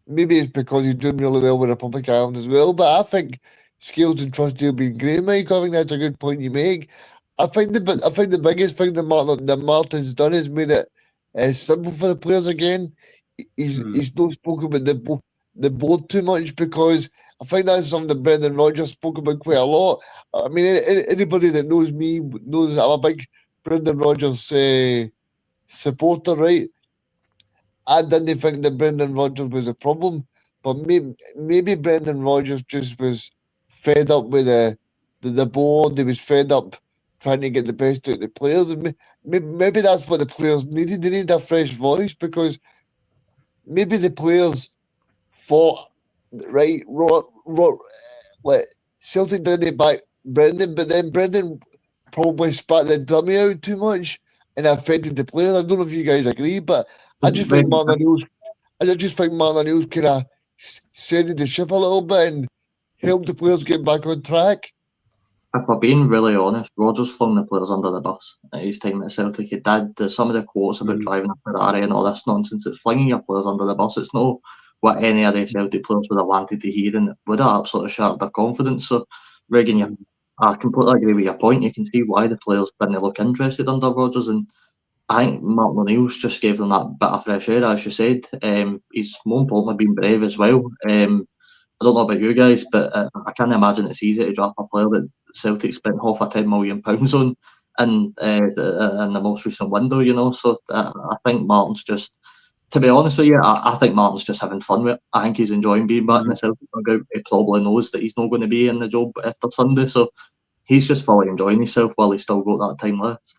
Maybe it's because he's doing really well with Republic Island as well, but I think Skills and Trusty have been great, Mike. I think that's a good point you make. I think the biggest thing that Martin's done is made it simple for the players again. He's not spoken about the board too much, because I think that's something that Brendan Rodgers spoke about quite a lot. I mean, anybody that knows me knows that I'm a big Brendan Rodgers supporter, right? I didn't think that Brendan Rodgers was a problem, but maybe Brendan Rodgers just was fed up with the board. He was fed up trying to get the best out of the players. And maybe that's what the players needed. They needed a fresh voice, because maybe the players thought, right, like Celtic didn't back Brendan, but then Brendan probably spat the dummy out too much and affected the players. I don't know if you guys agree, but I just think Martin O'Neill's kind of steadied the ship a little bit and helped the players get back on track. If we're being really honest, Rodgers flung the players under the bus at his time at Celtic. He did. Some of the quotes about driving a Ferrari and all this nonsense, it's flinging your players under the bus. It's not what any of the Celtic players would have wanted to hear, and it would have absolutely shattered their confidence. So, Regan, I completely agree with your point. You can see why the players didn't look interested under Rodgers, and I think Martin O'Neill's just gave them that bit of fresh air, as you said. He's more importantly been brave as well. I don't know about you guys, but I can't imagine it's easy to drop a player that Celtic spent half a £10 million on in the most recent window, you know. So I think Martin's just, to be honest with you, I think Martin's just having fun with it. I think he's enjoying being back in the Celtic dugout. He probably knows that he's not going to be in the job after Sunday, so he's just fully enjoying himself while he's still got that time left.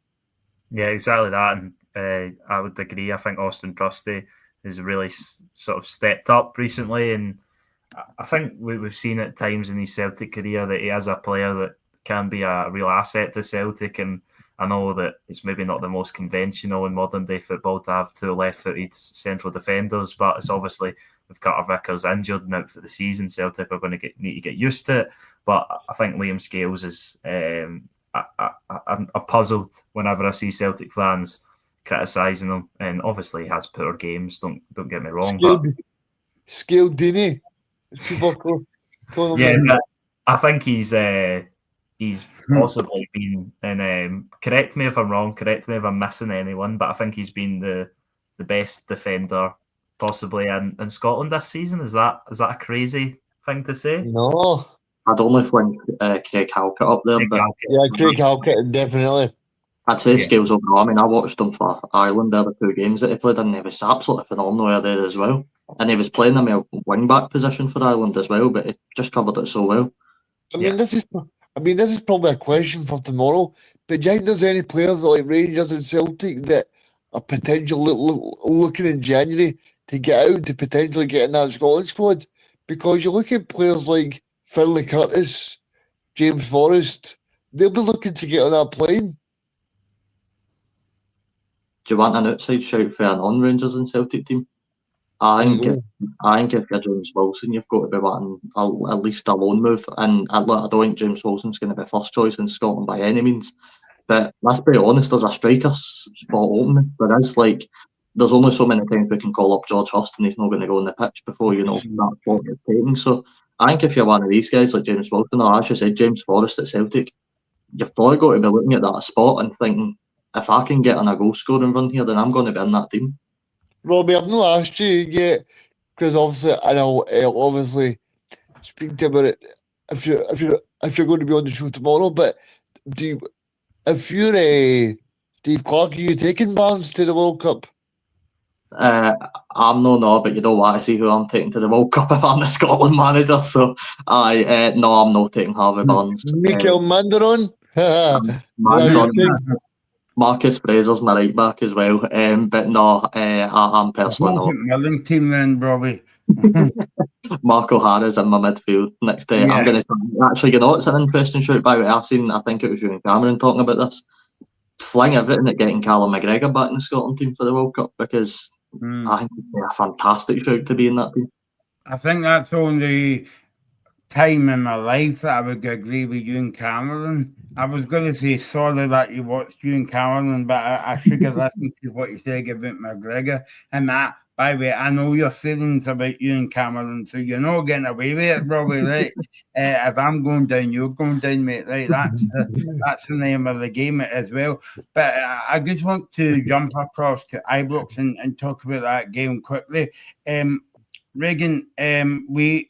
Yeah, exactly that, and I would agree. I think Austin Trusty has really sort of stepped up recently, and I think we've seen at times in his Celtic career that he is a player that can be a real asset to Celtic, and I know that it's maybe not the most conventional in modern day football to have two left-footed central defenders, but it's obviously with Carter Vickers injured and out for the season, Celtic are going to need to get used to it. But I think Liam Scales is I'm puzzled whenever I see Celtic fans criticising him, and obviously he has poor games. Don't get me wrong, but Scaldini, people call him. Yeah, I think he's possibly been, and correct me if I'm wrong, correct me if I'm missing anyone, but I think he's been the best defender possibly in Scotland this season. Is that a crazy thing to say? No. I'd only fling Craig Halkett up there. Craig Halkett, definitely. I'd say Scales overall. I mean, I watched him for Ireland the other two games that he played, and he was absolutely phenomenal there as well. And he was playing in a wing-back position for Ireland as well, but he just covered it so well. I mean, this is probably a question for tomorrow, but do you think there's any players like Rangers and Celtic that are potentially looking in January to get out, to potentially get in that Scotland squad? Because you look at players like Finlay Curtis, James Forrest, they'll be looking to get on that plane. Do you want an outside shout for a non-Rangers and Celtic team? I think if you're James Wilson, you've got to be wanting at least a loan move. And I don't think James Wilson's going to be first choice in Scotland by any means. But let's be honest, there's a striker spot open. There's only so many times we can call up George Hurst and he's not going to go on the pitch before, that spot gets taken. So I think if you're one of these guys like James Wilson, or as you said, James Forrest at Celtic, you've probably got to be looking at that spot and thinking, if I can get on a goal scoring run here, then I'm going to be in that team. Robbie, I've not asked you yet, because obviously I know I'll obviously speak to you about it if you're going to be on the show tomorrow. But if you're Steve Clarke, are you taking Barnes to the World Cup? I'm no, but you don't want to see who I'm taking to the World Cup if I'm the Scotland manager. So I'm not taking Harvey Barnes. Mikel Mandaron. Marcus Fraser's my right back as well. But no, I'm personally not. Wasn't Milling team then, Robbie. Marco Harris in my midfield next to. I'm going to actually, you know, it's an interesting shout. By the way, I think it was you and Cameron talking about this. Fling everything at getting Callum McGregor back in the Scotland team for the World Cup, because I think it'd be a fantastic shout to be in that team. I think that's the only time in my life that I would agree with you and Cameron. I was going to say sorry that you watched you and Cameron, but I should have listened to what you said about McGregor. And that, by the way, I know your feelings about you and Cameron, so you're not getting away with it, Robbie, right? If I'm going down, you're going down, mate, right? That's the name of the game as well. But I just want to jump across to Ibrox and talk about that game quickly. Regan, me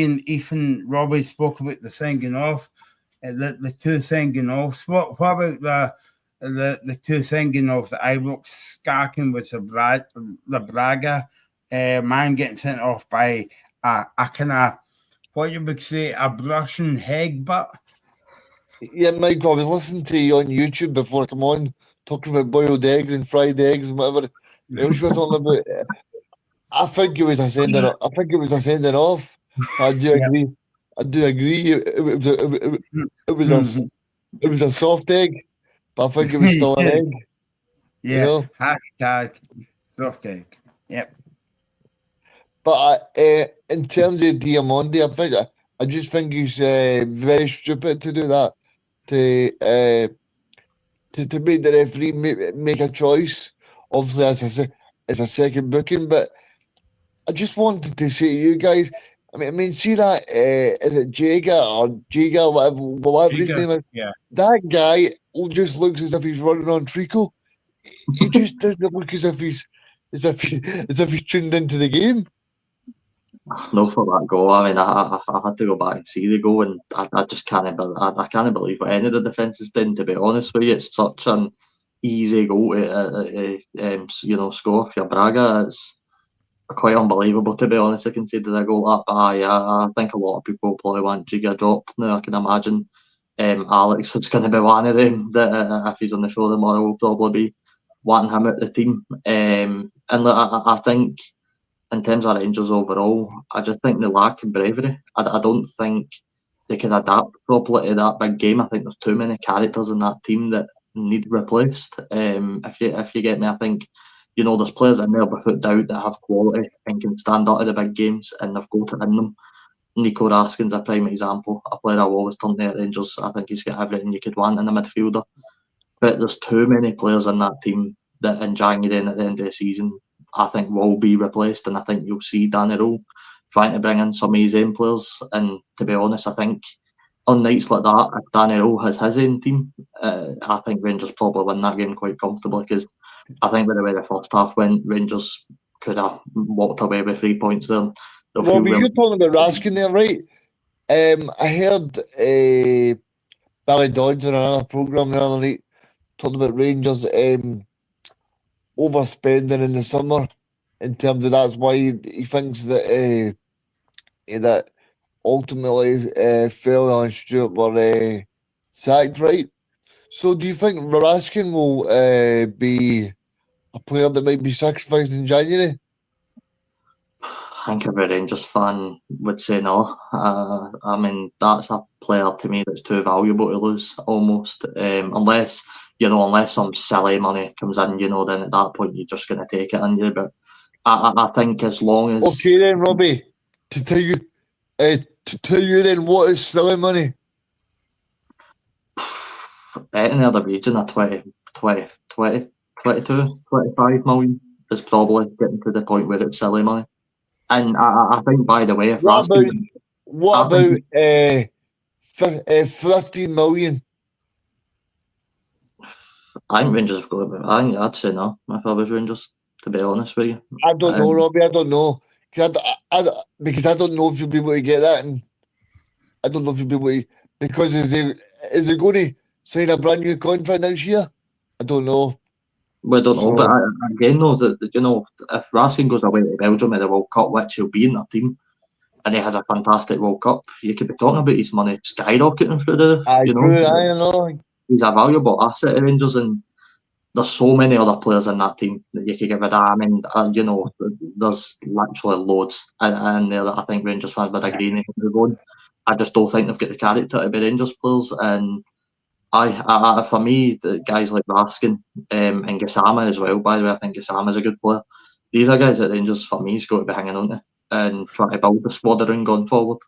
and Ethan Robbie spoke about the singing off, the two singing offs. What about the two singing off? The Ibrox scarking with the Braga man getting sent off by a kind of, what you would say, a brushing headbutt. Yeah, Mike, I was listening to you on YouTube before I come on, talking about boiled eggs and fried eggs and whatever else you were talking about. I think it was a sending off. I think it was a sending off. I do agree. I do agree. It was a soft egg, but I think it was still an egg. Yeah. You know? Hashtag soft egg. Yep. But in terms of Diamondi, I just think he's very stupid to do that. To make the referee make a choice. Obviously, as a second booking, but I just wanted to say to you guys, I mean, see that, is it Jaga, whatever his name is? Yeah. That guy just looks as if he's running on treacle. He just doesn't look as if he's tuned into the game. No, for that goal. I mean, I had to go back and see the goal, and I just can't believe what any of the defences did. To be honest with you, it's such an easy goal to score for Braga. It's quite unbelievable, to be honest. I consider a goal like that. But I think a lot of people probably want Giga dropped now. I can imagine Alex is going to be one of them that if he's on the show tomorrow, will probably be wanting him out the team. And look, I think in terms of Rangers overall, I just think they lack in bravery. I don't think they can adapt properly to that big game. I think there's too many characters in that team that need replaced. If you get me, I think, you know, there's players in there without doubt that have quality and can stand up to the big games, and they've got it in them. Nico Raskin's a prime example, a player I've always turned to at Rangers. I think he's got everything you could want in a midfielder. But there's too many players in that team that in January and at the end of the season, I think will be replaced, and I think you'll see Danny Rowe trying to bring in some of his own players. And to be honest, I think on nights like that, if Danny Rowe has his own team, I think Rangers probably win that game quite comfortably, because I think with the way the first half went, Rangers could have walked away with 3 points there. Robbie, you're talking about Raskin there, right? I heard Billy Dodds on another programme the other night talking about Rangers overspending in the summer, in terms of that's why he thinks that that ultimately Fell and Stewart were sacked, right? So do you think Raskin will be a player that might be sacrificed in January? I think every Rangers fan would say no. I mean, that's a player to me that's too valuable to lose, almost. Unless some silly money comes in, then at that point you're just going to take it in you. But I think as long as... Okay then, Robbie, to tell you then, what is silly money? In the other region of 20, 22, 25 million is probably getting to the point where it's silly money. And I think, by the way, if what about 15 million? I think Rangers have got it. I think I'd say no if I was Rangers, to be honest with you. I don't know, Robbie. I don't know. Because I don't know if you'll be able to get that. And I don't know if you'll be able to. Because is he going to sign a brand new contract next year? I don't know. We don't know, but again, though, if Raskin goes away to Belgium at the World Cup, which he'll be in that team, and he has a fantastic World Cup, you could be talking about his money skyrocketing through the. I know. He's a valuable asset at Rangers, and there's so many other players in that team that you could get rid of. I mean, there's literally loads in there that I think Rangers fans would agree and move on. I just don't think they've got the character to be Rangers players. And for me, the guys like Raskin and Gassama as well, by the way, I think Gassama's a good player. These are guys that Rangers, for me, has got to be hanging on to and trying to build the squad around going forward.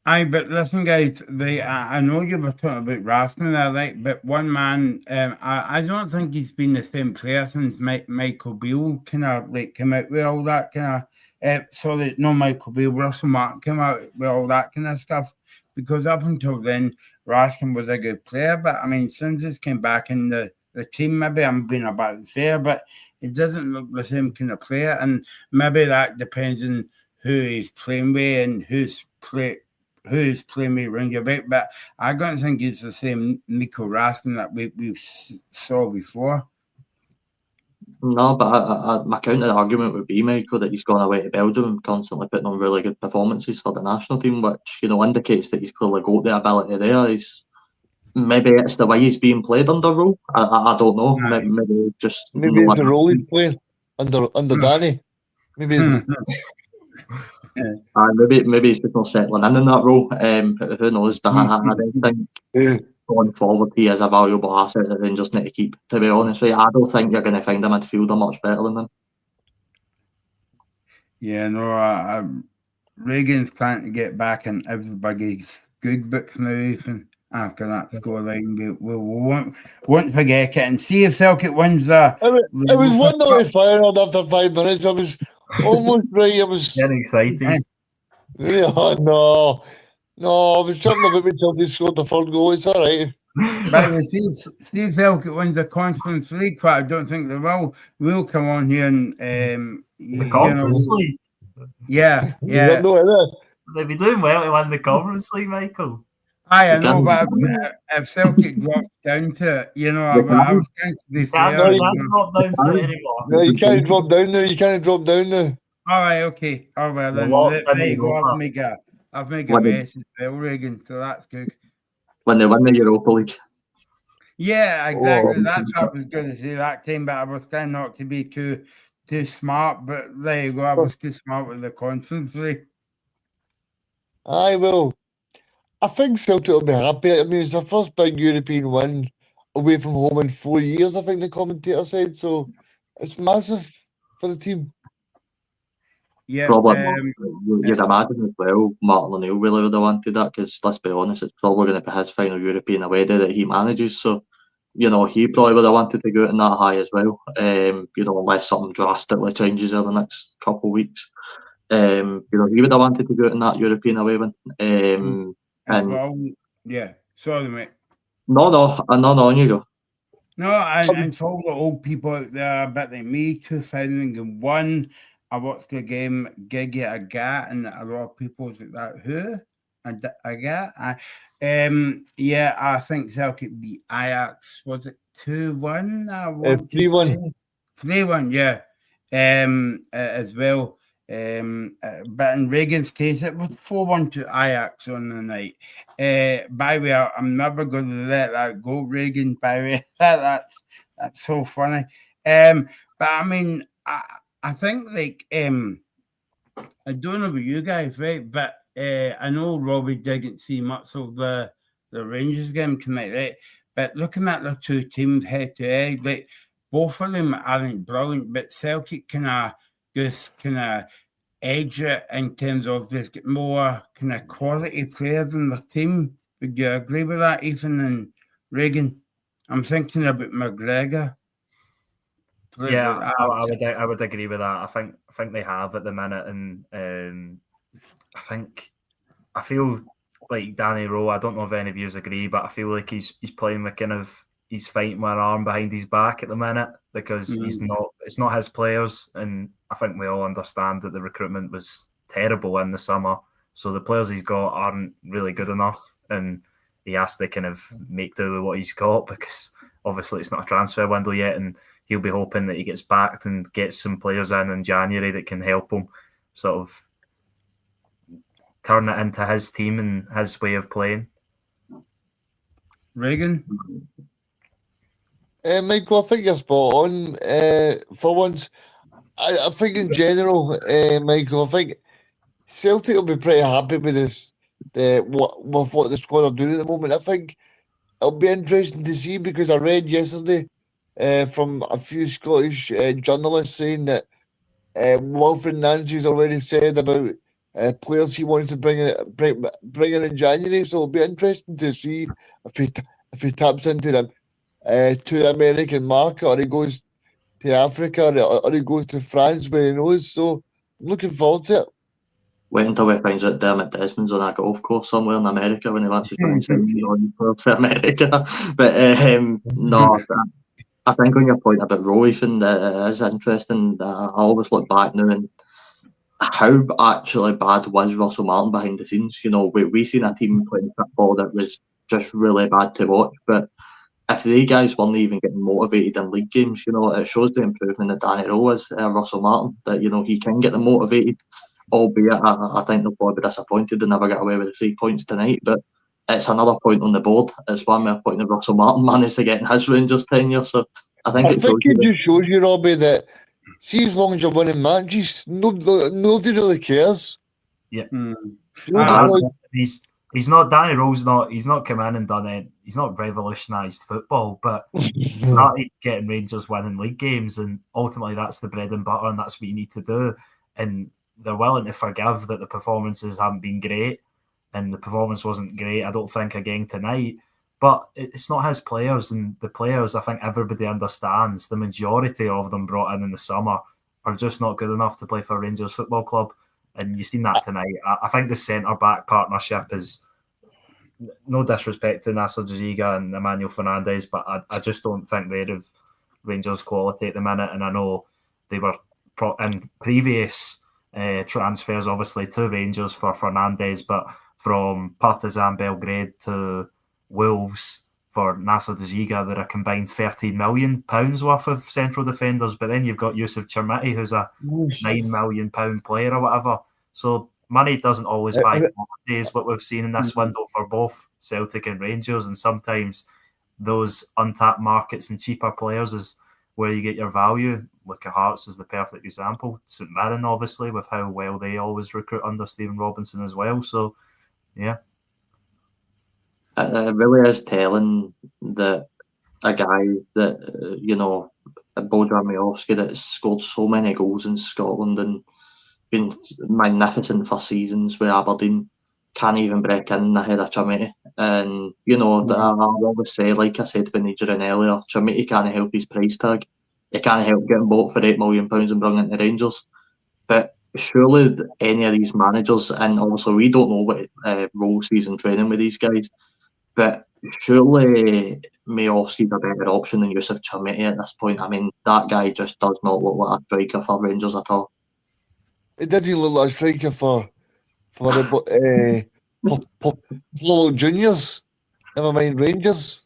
Aye, but listen, guys. I know you were talking about Raskin there, right? But one man, I don't think he's been the same player since Michael Beale kind of like came out with all that kind of. Sorry, no Michael Beale, Russell Martin came out with all that kind of stuff. Because up until then, Raskin was a good player, but I mean, since he's came back in the team, maybe I'm being about fair, but it doesn't look the same kind of player, and maybe that depends on who he's playing with and who's playing me ring about, but I don't think it's the same Nico Raskin that we saw before. No, but my counter argument would be, Michael, that he's gone away to Belgium and constantly putting on really good performances for the national team, which indicates that he's clearly got the ability there. Maybe it's the way he's being played under role. I don't know. Right. Maybe just Maybe it's the role he's playing under Danny. Maybe it's maybe he's just not settling in that role. Who knows? But I don't think going forward he is a valuable asset that Rangers need to keep. To be honest with you, I don't think you're going to find a midfielder much better than him. Yeah, no, Reagan's trying to get back in everybody's good books now, Ethan. After that scoreline, we won't forget it and see if Celtic wins the. It was 1-0 to Feyenoord after 5 minutes. I was almost right. I was Getting excited. Yeah, no, I was jumping about until they scored the third goal. It's all right. By the way, see if Celtic wins the Conference League, but I don't think they will. We'll come on here and The Conference League. Yeah. They'd be doing well to win the Conference League, Michael. I know, but if Celtic drops down to it, I was trying to be fair. You can't drop down to it anymore. No, you can't drop down there. You can't drop down there. All right, okay. All right, then. There you go. I've made a mess as well, Reagan, so that's good. When they win the Europa League. Yeah, exactly. That's what I was going to say that time, but I was trying not to be too smart, but there you go. I was too smart with the Conference League. I will. I think Celtic will be happy. I mean, it's their first big European win away from home in 4 years, I think the commentator said. So it's massive for the team. Yeah, probably you'd imagine as well. Martin O'Neill really would have wanted that because let's be honest, it's probably going to be his final European away day that he manages. So he probably would have wanted to go out in that high as well. Unless something drastically changes over the next couple of weeks. He would have wanted to go out in that European away win. Yeah, sorry, mate. No, on you go. No, and for all the old people out there, a bit like me, 2001, I watched the game Gigi Agat, and a lot of people was like that. Who? Agat? I think Celtic beat Ajax. Was it 2-1? 3-1. 3-1, yeah. As well. But in Reagan's case, it was 4-1 to Ajax on the night. By the way, I'm never going to let that go, Reagan. By the way, that's so funny. But I mean, I think I don't know about you guys, right? But I know Robbie didn't see much of the Rangers game tonight, right? But looking at the two teams head to head, both of them aren't brilliant, but Celtic just edge it in terms of just get more quality players in the team. Would you agree with that, Ethan and Reagan? I'm thinking about McGregor. Yeah, I would agree with that. I think they have at the minute, and I feel like Danny Rowe. I don't know if any of you agree, but I feel like he's playing with he's fighting with an arm behind his back at the minute because it's not his players, and I think we all understand that the recruitment was terrible in the summer, so the players he's got aren't really good enough, and he has to kind of make do with what he's got because obviously it's not a transfer window yet, and he'll be hoping that he gets backed and gets some players in January that can help him sort of turn it into his team and his way of playing. Reagan? Michael, I think you're spot on. For once, I think in general, Michael, I think Celtic will be pretty happy with this. What the squad are doing at the moment. I think it'll be interesting to see because I read yesterday from a few Scottish journalists saying that Wilfred Nancy's already said about players he wants to bring in January. So it'll be interesting to see if he taps into them to the American market or he goes to Africa or he goes to France where he knows. So I'm looking forward to it. Wait until we find out Dermot Desmond's on a golf course somewhere in America when he wants to try and send me on to America. But no, I think on your point about Rowe, Ethan, it is interesting. I always look back now and how actually bad was Russell Martin behind the scenes. You know, we seen a team playing football that was just really bad to watch. But if they guys weren't even getting motivated in league games, you know, it shows the improvement that Danny Rowe is, Russell Martin, that, you know, he can get them motivated. Albeit, I think they'll probably be disappointed they never get away with the 3 points tonight. But it's another point on the board. It's one more point that Russell Martin managed to get in his Rangers tenure. So I think it just shows you, Robbie, that see, as long as you're winning matches, nobody really cares. Yeah. He's not Danny Rowe's not. He's not come in and done it. He's not revolutionised football, but he started getting Rangers winning league games, and ultimately that's the bread and butter, and that's what you need to do. And they're willing to forgive that the performances haven't been great, and the performance wasn't great, I don't think, again tonight. But it's not his players, and the players, I think everybody understands, the majority of them brought in the summer are just not good enough to play for Rangers Football Club. And you've seen that tonight. I think the centre-back partnership is, no disrespect to Nasser Jaziga and Emmanuel Fernandez, but I just don't think they're of Rangers quality at the minute. And I know they were in previous transfers, obviously, to Rangers for Fernandez, but from Partizan Belgrade to Wolves for Nasser Jaziga, they're a combined £13 million worth of central defenders. But then you've got Yusuf Chermiti, who's a £9 million player or whatever. So money doesn't always buy qualities, what we've seen in this window for both Celtic and Rangers. And sometimes those untapped markets and cheaper players is where you get your value. Look at Hearts as the perfect example. St Mirren, obviously, with how well they always recruit under Stephen Robinson as well. So, yeah. It really is telling that a guy that, you know, Bojan Miovski, that's scored so many goals in Scotland and been magnificent for seasons with Aberdeen, can't even break in ahead of Chermiti. And, you know, I'll always say, like I said when Adrian earlier, Chermiti can't help his price tag. He can't help getting bought for £8 million and brought into Rangers. But surely any of these managers, and also we don't know what role season training with these guys, but surely Miovski's a better option than Yusuf Chermiti at this point. I mean, that guy just does not look like a striker for Rangers at all. It doesn't look like a striker for Flolo Juniors. Never mind Rangers.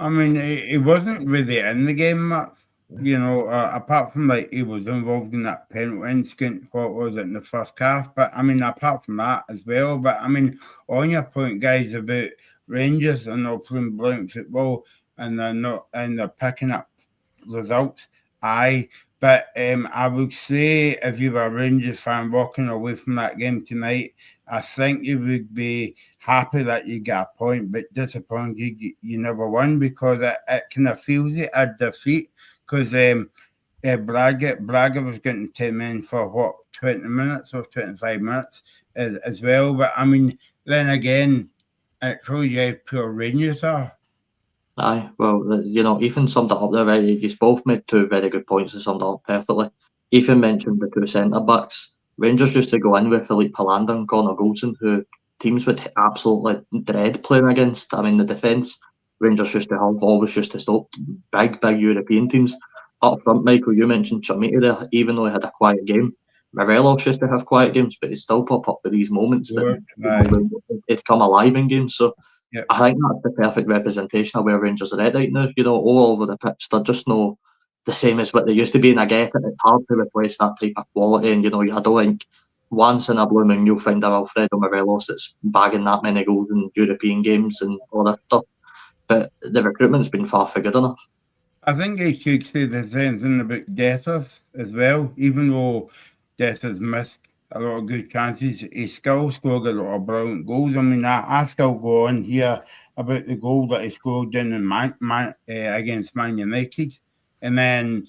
I mean, he wasn't really in the game much, you know, apart from like he was involved in that penalty incident, what was it, in the first half. But I mean, apart from that as well. But I mean, on your point, guys, about Rangers are not playing brilliant football and they're picking up results. Aye. But I would say if you were a Rangers fan walking away from that game tonight, I think you would be happy that you got a point, but disappointed you never won because it kind of feels it a defeat because Braga was getting 10 men for what, 20 minutes or 25 minutes as well. But I mean, then again, it shows you how poor Rangers are. Aye, well, you know, Ethan summed it up there, right? You both made two very good points and summed it up perfectly. Ethan mentioned the two centre-backs. Rangers used to go in with Philippe Palander and Connor Goldson, who teams would absolutely dread playing against. I mean, the defence, Rangers used to have always used to stop big European teams. Up front, Michael, you mentioned Chermiti there, even though he had a quiet game. Morelos used to have quiet games, but he'd still pop up with these moments that it'd come alive in games. So, yep. I think that's the perfect representation of where Rangers are at right now. You know, all over the pitch, they're just no the same as what they used to be. And I get it, it's hard to replace that type of quality. And, you know, I don't think once in a blue moon you'll find a Alfredo Morelos that's bagging that many goals in European games and all that stuff. But the recruitment's been far from good enough. I think you could say the same thing about Dessers as well. Even though Dessers missed a lot of good chances, he still scored a lot of brilliant goals. I mean, I still go on here about the goal that he scored down in against Man United. And then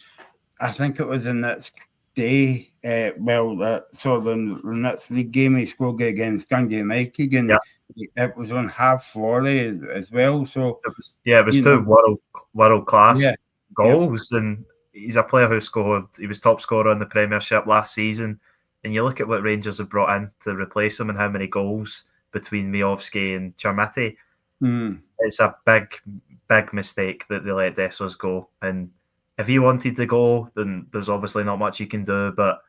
I think it was the next day, the next league game he scored against Dundee United, and Yeah. it was on half volley as well. So, it was you two know, world class yeah. goals, and he's a player who scored. He was top scorer in the Premiership last season, and you look at what Rangers have brought in to replace him and how many goals between Miovski and Chermiti. It's a big mistake that they let Dessers go. And if he wanted to go, then there's obviously not much he can do. But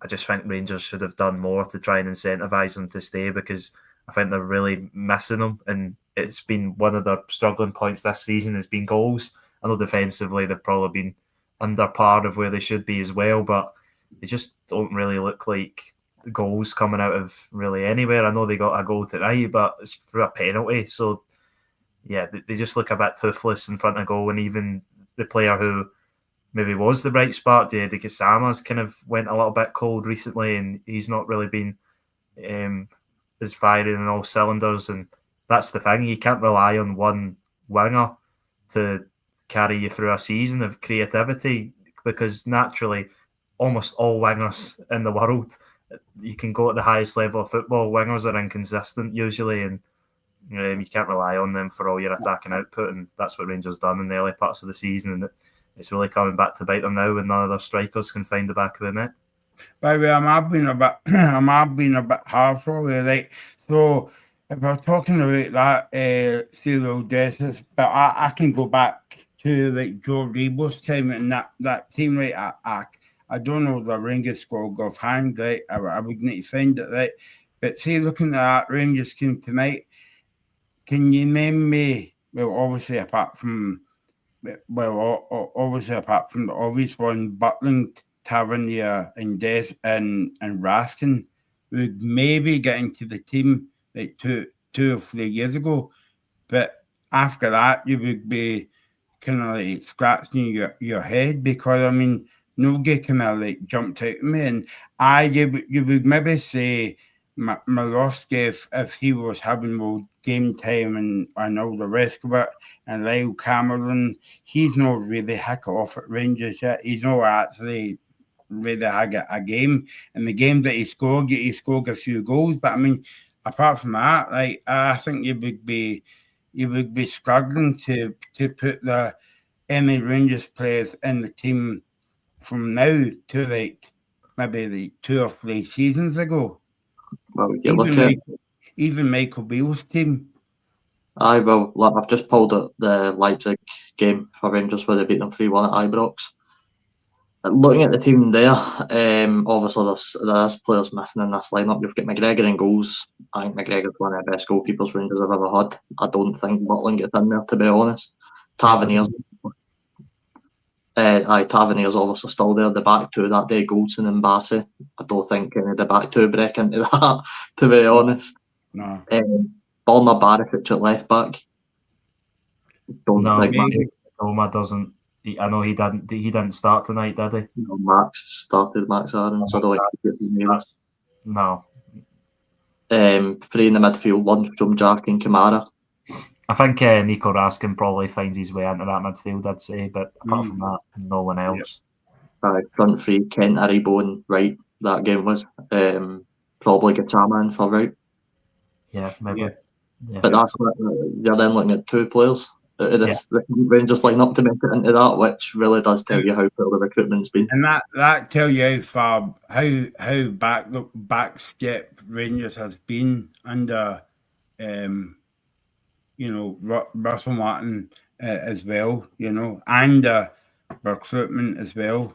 I just think Rangers should have done more to try and incentivise him to stay, because I think they're really missing him. And it's been one of their struggling points this season has been goals. I know defensively they've probably been under par of where they should be as well, but they just don't really look like goals coming out of really anywhere. I know they got a goal tonight, but it's through a penalty. So, yeah, they just look a bit toothless in front of goal. And even the player who maybe was the bright spark, Diego Casama's kind of went a little bit cold recently, and he's not really been as firing on all cylinders. And that's the thing, you can't rely on one winger to carry you through a season of creativity, because naturally almost all wingers in the world, you can go at the highest level of football, wingers are inconsistent usually, and you can't rely on them for all your attacking output. And that's what Rangers done in the early parts of the season, and it's really coming back to bite them now when none of their strikers can find the back of the net. By the way, I'm being a bit harsh for you, right? So if we're talking about that serial deaths, but I can go back to like Joe Rebo's time and that team, right? I don't know the Rangers squad offhand, right? I would need to find it, right? But see, looking at that Rangers team tonight, can you name me? Well, obviously apart from the obvious one, Butland, Tavernier, and and Raskin would maybe get into the team like 2 or 3 years ago. But after that, you would be kind of like scratching your head, because I mean, nobody kind of like jumped out at me. And you would maybe say Malowski if he was having more game time and all the rest of it, and Lyle Cameron, he's not really hack off at Rangers yet. He's not actually really had a game. In the game that he scored a few goals. But I mean, apart from that, like I think you would be struggling to put any Rangers players in the team from now to like maybe like 2 or 3 seasons ago. Well, you look at Even Michael Beale's team. I've just pulled up the Leipzig game for Rangers where they beat them 3-1 at Ibrox. Looking at the team there, obviously there's players missing in this lineup. You've got McGregor in goals. I think McGregor's one of the best goalkeepers Rangers have ever had. I don't think Butland gets in there, to be honest. Tavernier's obviously still there. The back two that day, Goldson and Bassey. I don't think any of the back two break into that, to be honest. No. Borna Barisic at left back. Roma doesn't. I know he didn't start tonight, did he? No, Max Aarons. I don't think he gets No. Three in the midfield, Lundstrom, Jack and Kamara. I think Nico Raskin probably finds his way into that midfield, I'd say, but apart from that, no one else. Front three, Kent, Aribo and Wright, that game was. Probably Gattama in for Wright. Yeah, maybe. Yeah. But that's what you're then looking at two players out of this Rangers lineup to make it into that, which really does tell you how poor the recruitment's been. And that tell you how backstep Rangers has been under Russell Martin as well, and recruitment as well.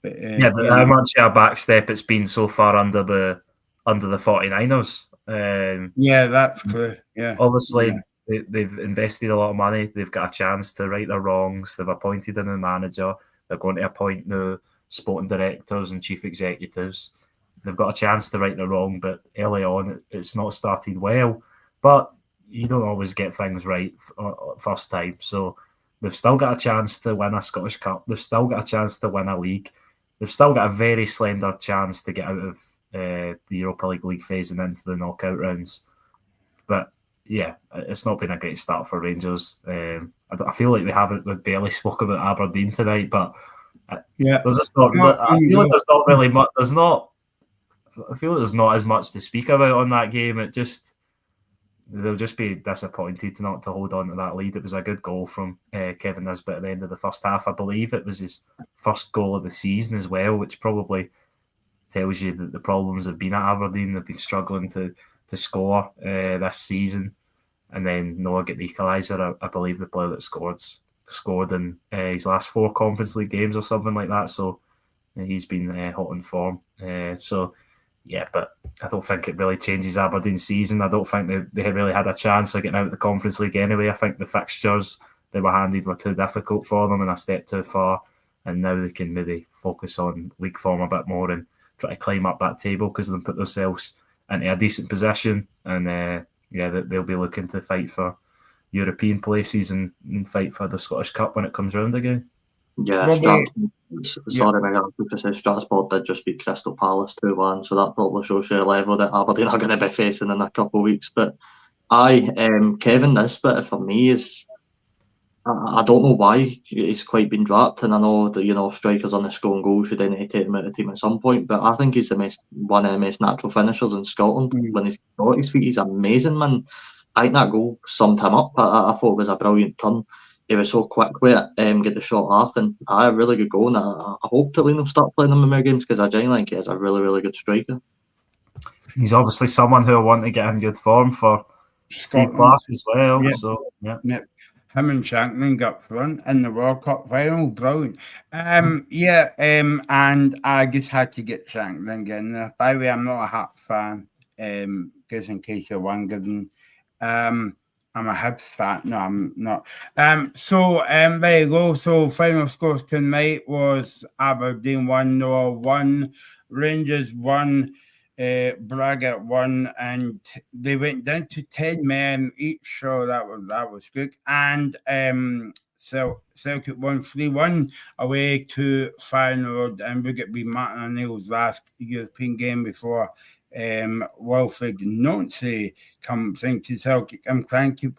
But, but how much of a backstep it's been so far under the 49ers. That's clear. Yeah, obviously they've invested a lot of money. They've got a chance to right their wrongs. They've appointed a new manager. They're going to appoint new sporting directors and chief executives. They've got a chance to right their wrong, but early on it's not started well. But you don't always get things right first time. So They've still got a chance to win a Scottish Cup. They've still got a chance to win a league. They've still got a very slender chance to get out of the Europa League phase and into the knockout rounds. But yeah, it's not been a great start for Rangers. I feel like we barely spoke about Aberdeen tonight, but there's just not. I feel like there's not really much. I feel like there's not as much to speak about on that game. They'll just be disappointed not to hold on to that lead. It was a good goal from Kevin Nisbet at the end of the first half. I believe it was his first goal of the season as well, which probably tells you that the problems have been at Aberdeen. They've been struggling to score this season. And then Noah get the equaliser. I believe the player that scored in his last 4 Conference League games or something like that. So he's been hot in form. Yeah, but I don't think it really changes Aberdeen's season. I don't think they really had a chance of getting out of the Conference League anyway. I think the fixtures they were handed were too difficult for them and a step too far. And now they can maybe focus on league form a bit more and try to climb up that table because they'll put themselves into a decent position. And they'll be looking to fight for European places and fight for the Scottish Cup when it comes round again. Yeah, Strasbourg did just beat Crystal Palace 2-1, so that probably shows you the level that Aberdeen are going to be facing in a couple of weeks. But Kevin Nisbet for me is, I don't know why he's quite been dropped, and I know that strikers on the scoring goals should then take him out of the team at some point. But I think he's one of the most natural finishers in Scotland. When he's got his feet, he's amazing, man. I think that goal summed him up. I thought it was a brilliant turn. He was so quick with it, get the shot off, and a really good goal. And I hope Tillane will start playing him in more games because I genuinely think he's a really, really good striker. He's obviously someone who I want to get in good form for Steve Clark as well. Yep. So him and Shankland got front in the World Cup final, brilliant. And I just had to get Shankland in there. By the way, I'm not a Hearts fan. Just in case you're wondering. I'm a Hibs fan. No, I'm not. There you go. So final scores tonight was Aberdeen 1, Noah 1, Rangers 1, Braga 1, and they went down to 10 men each. So that was good. And Celtic won 3-1 away to Feyenoord, and we get Martin O'Neill's last European game before Wilfred Nancy comes into Celtic. I'm trying to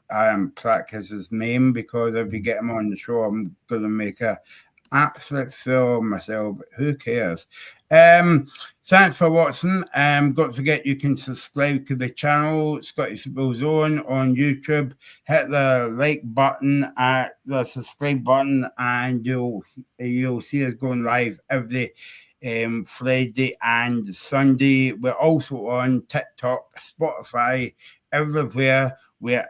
practice his name because if we get him on the show, I'm going to make a absolute fool of myself, but who cares? Thanks for watching. Don't forget you can subscribe to the channel Scottish Football Zone on YouTube. Hit the like button, the subscribe button, and you'll see us going live every Friday and Sunday. We're also on TikTok, Spotify, everywhere. We're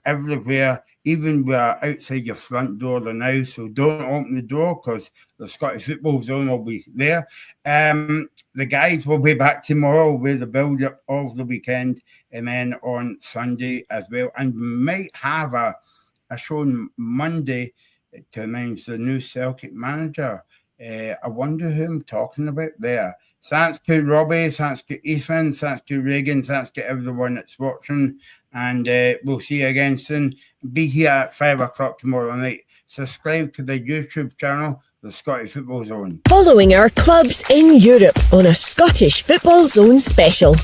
everywhere. Even we're outside your front door now, so don't open the door because the Scottish Football Zone will be there. The guys will be back tomorrow with the build-up of the weekend, and then on Sunday as well. And we might have a show on Monday to announce the new Celtic manager. I wonder who I'm talking about there. Thanks to Robbie, thanks to Ethan, thanks to Reagan, thanks to everyone that's watching. And we'll see you again soon. Be here at 5 o'clock tomorrow night. Subscribe to the YouTube channel, the Scottish Football Zone. Following our clubs in Europe on a Scottish Football Zone special.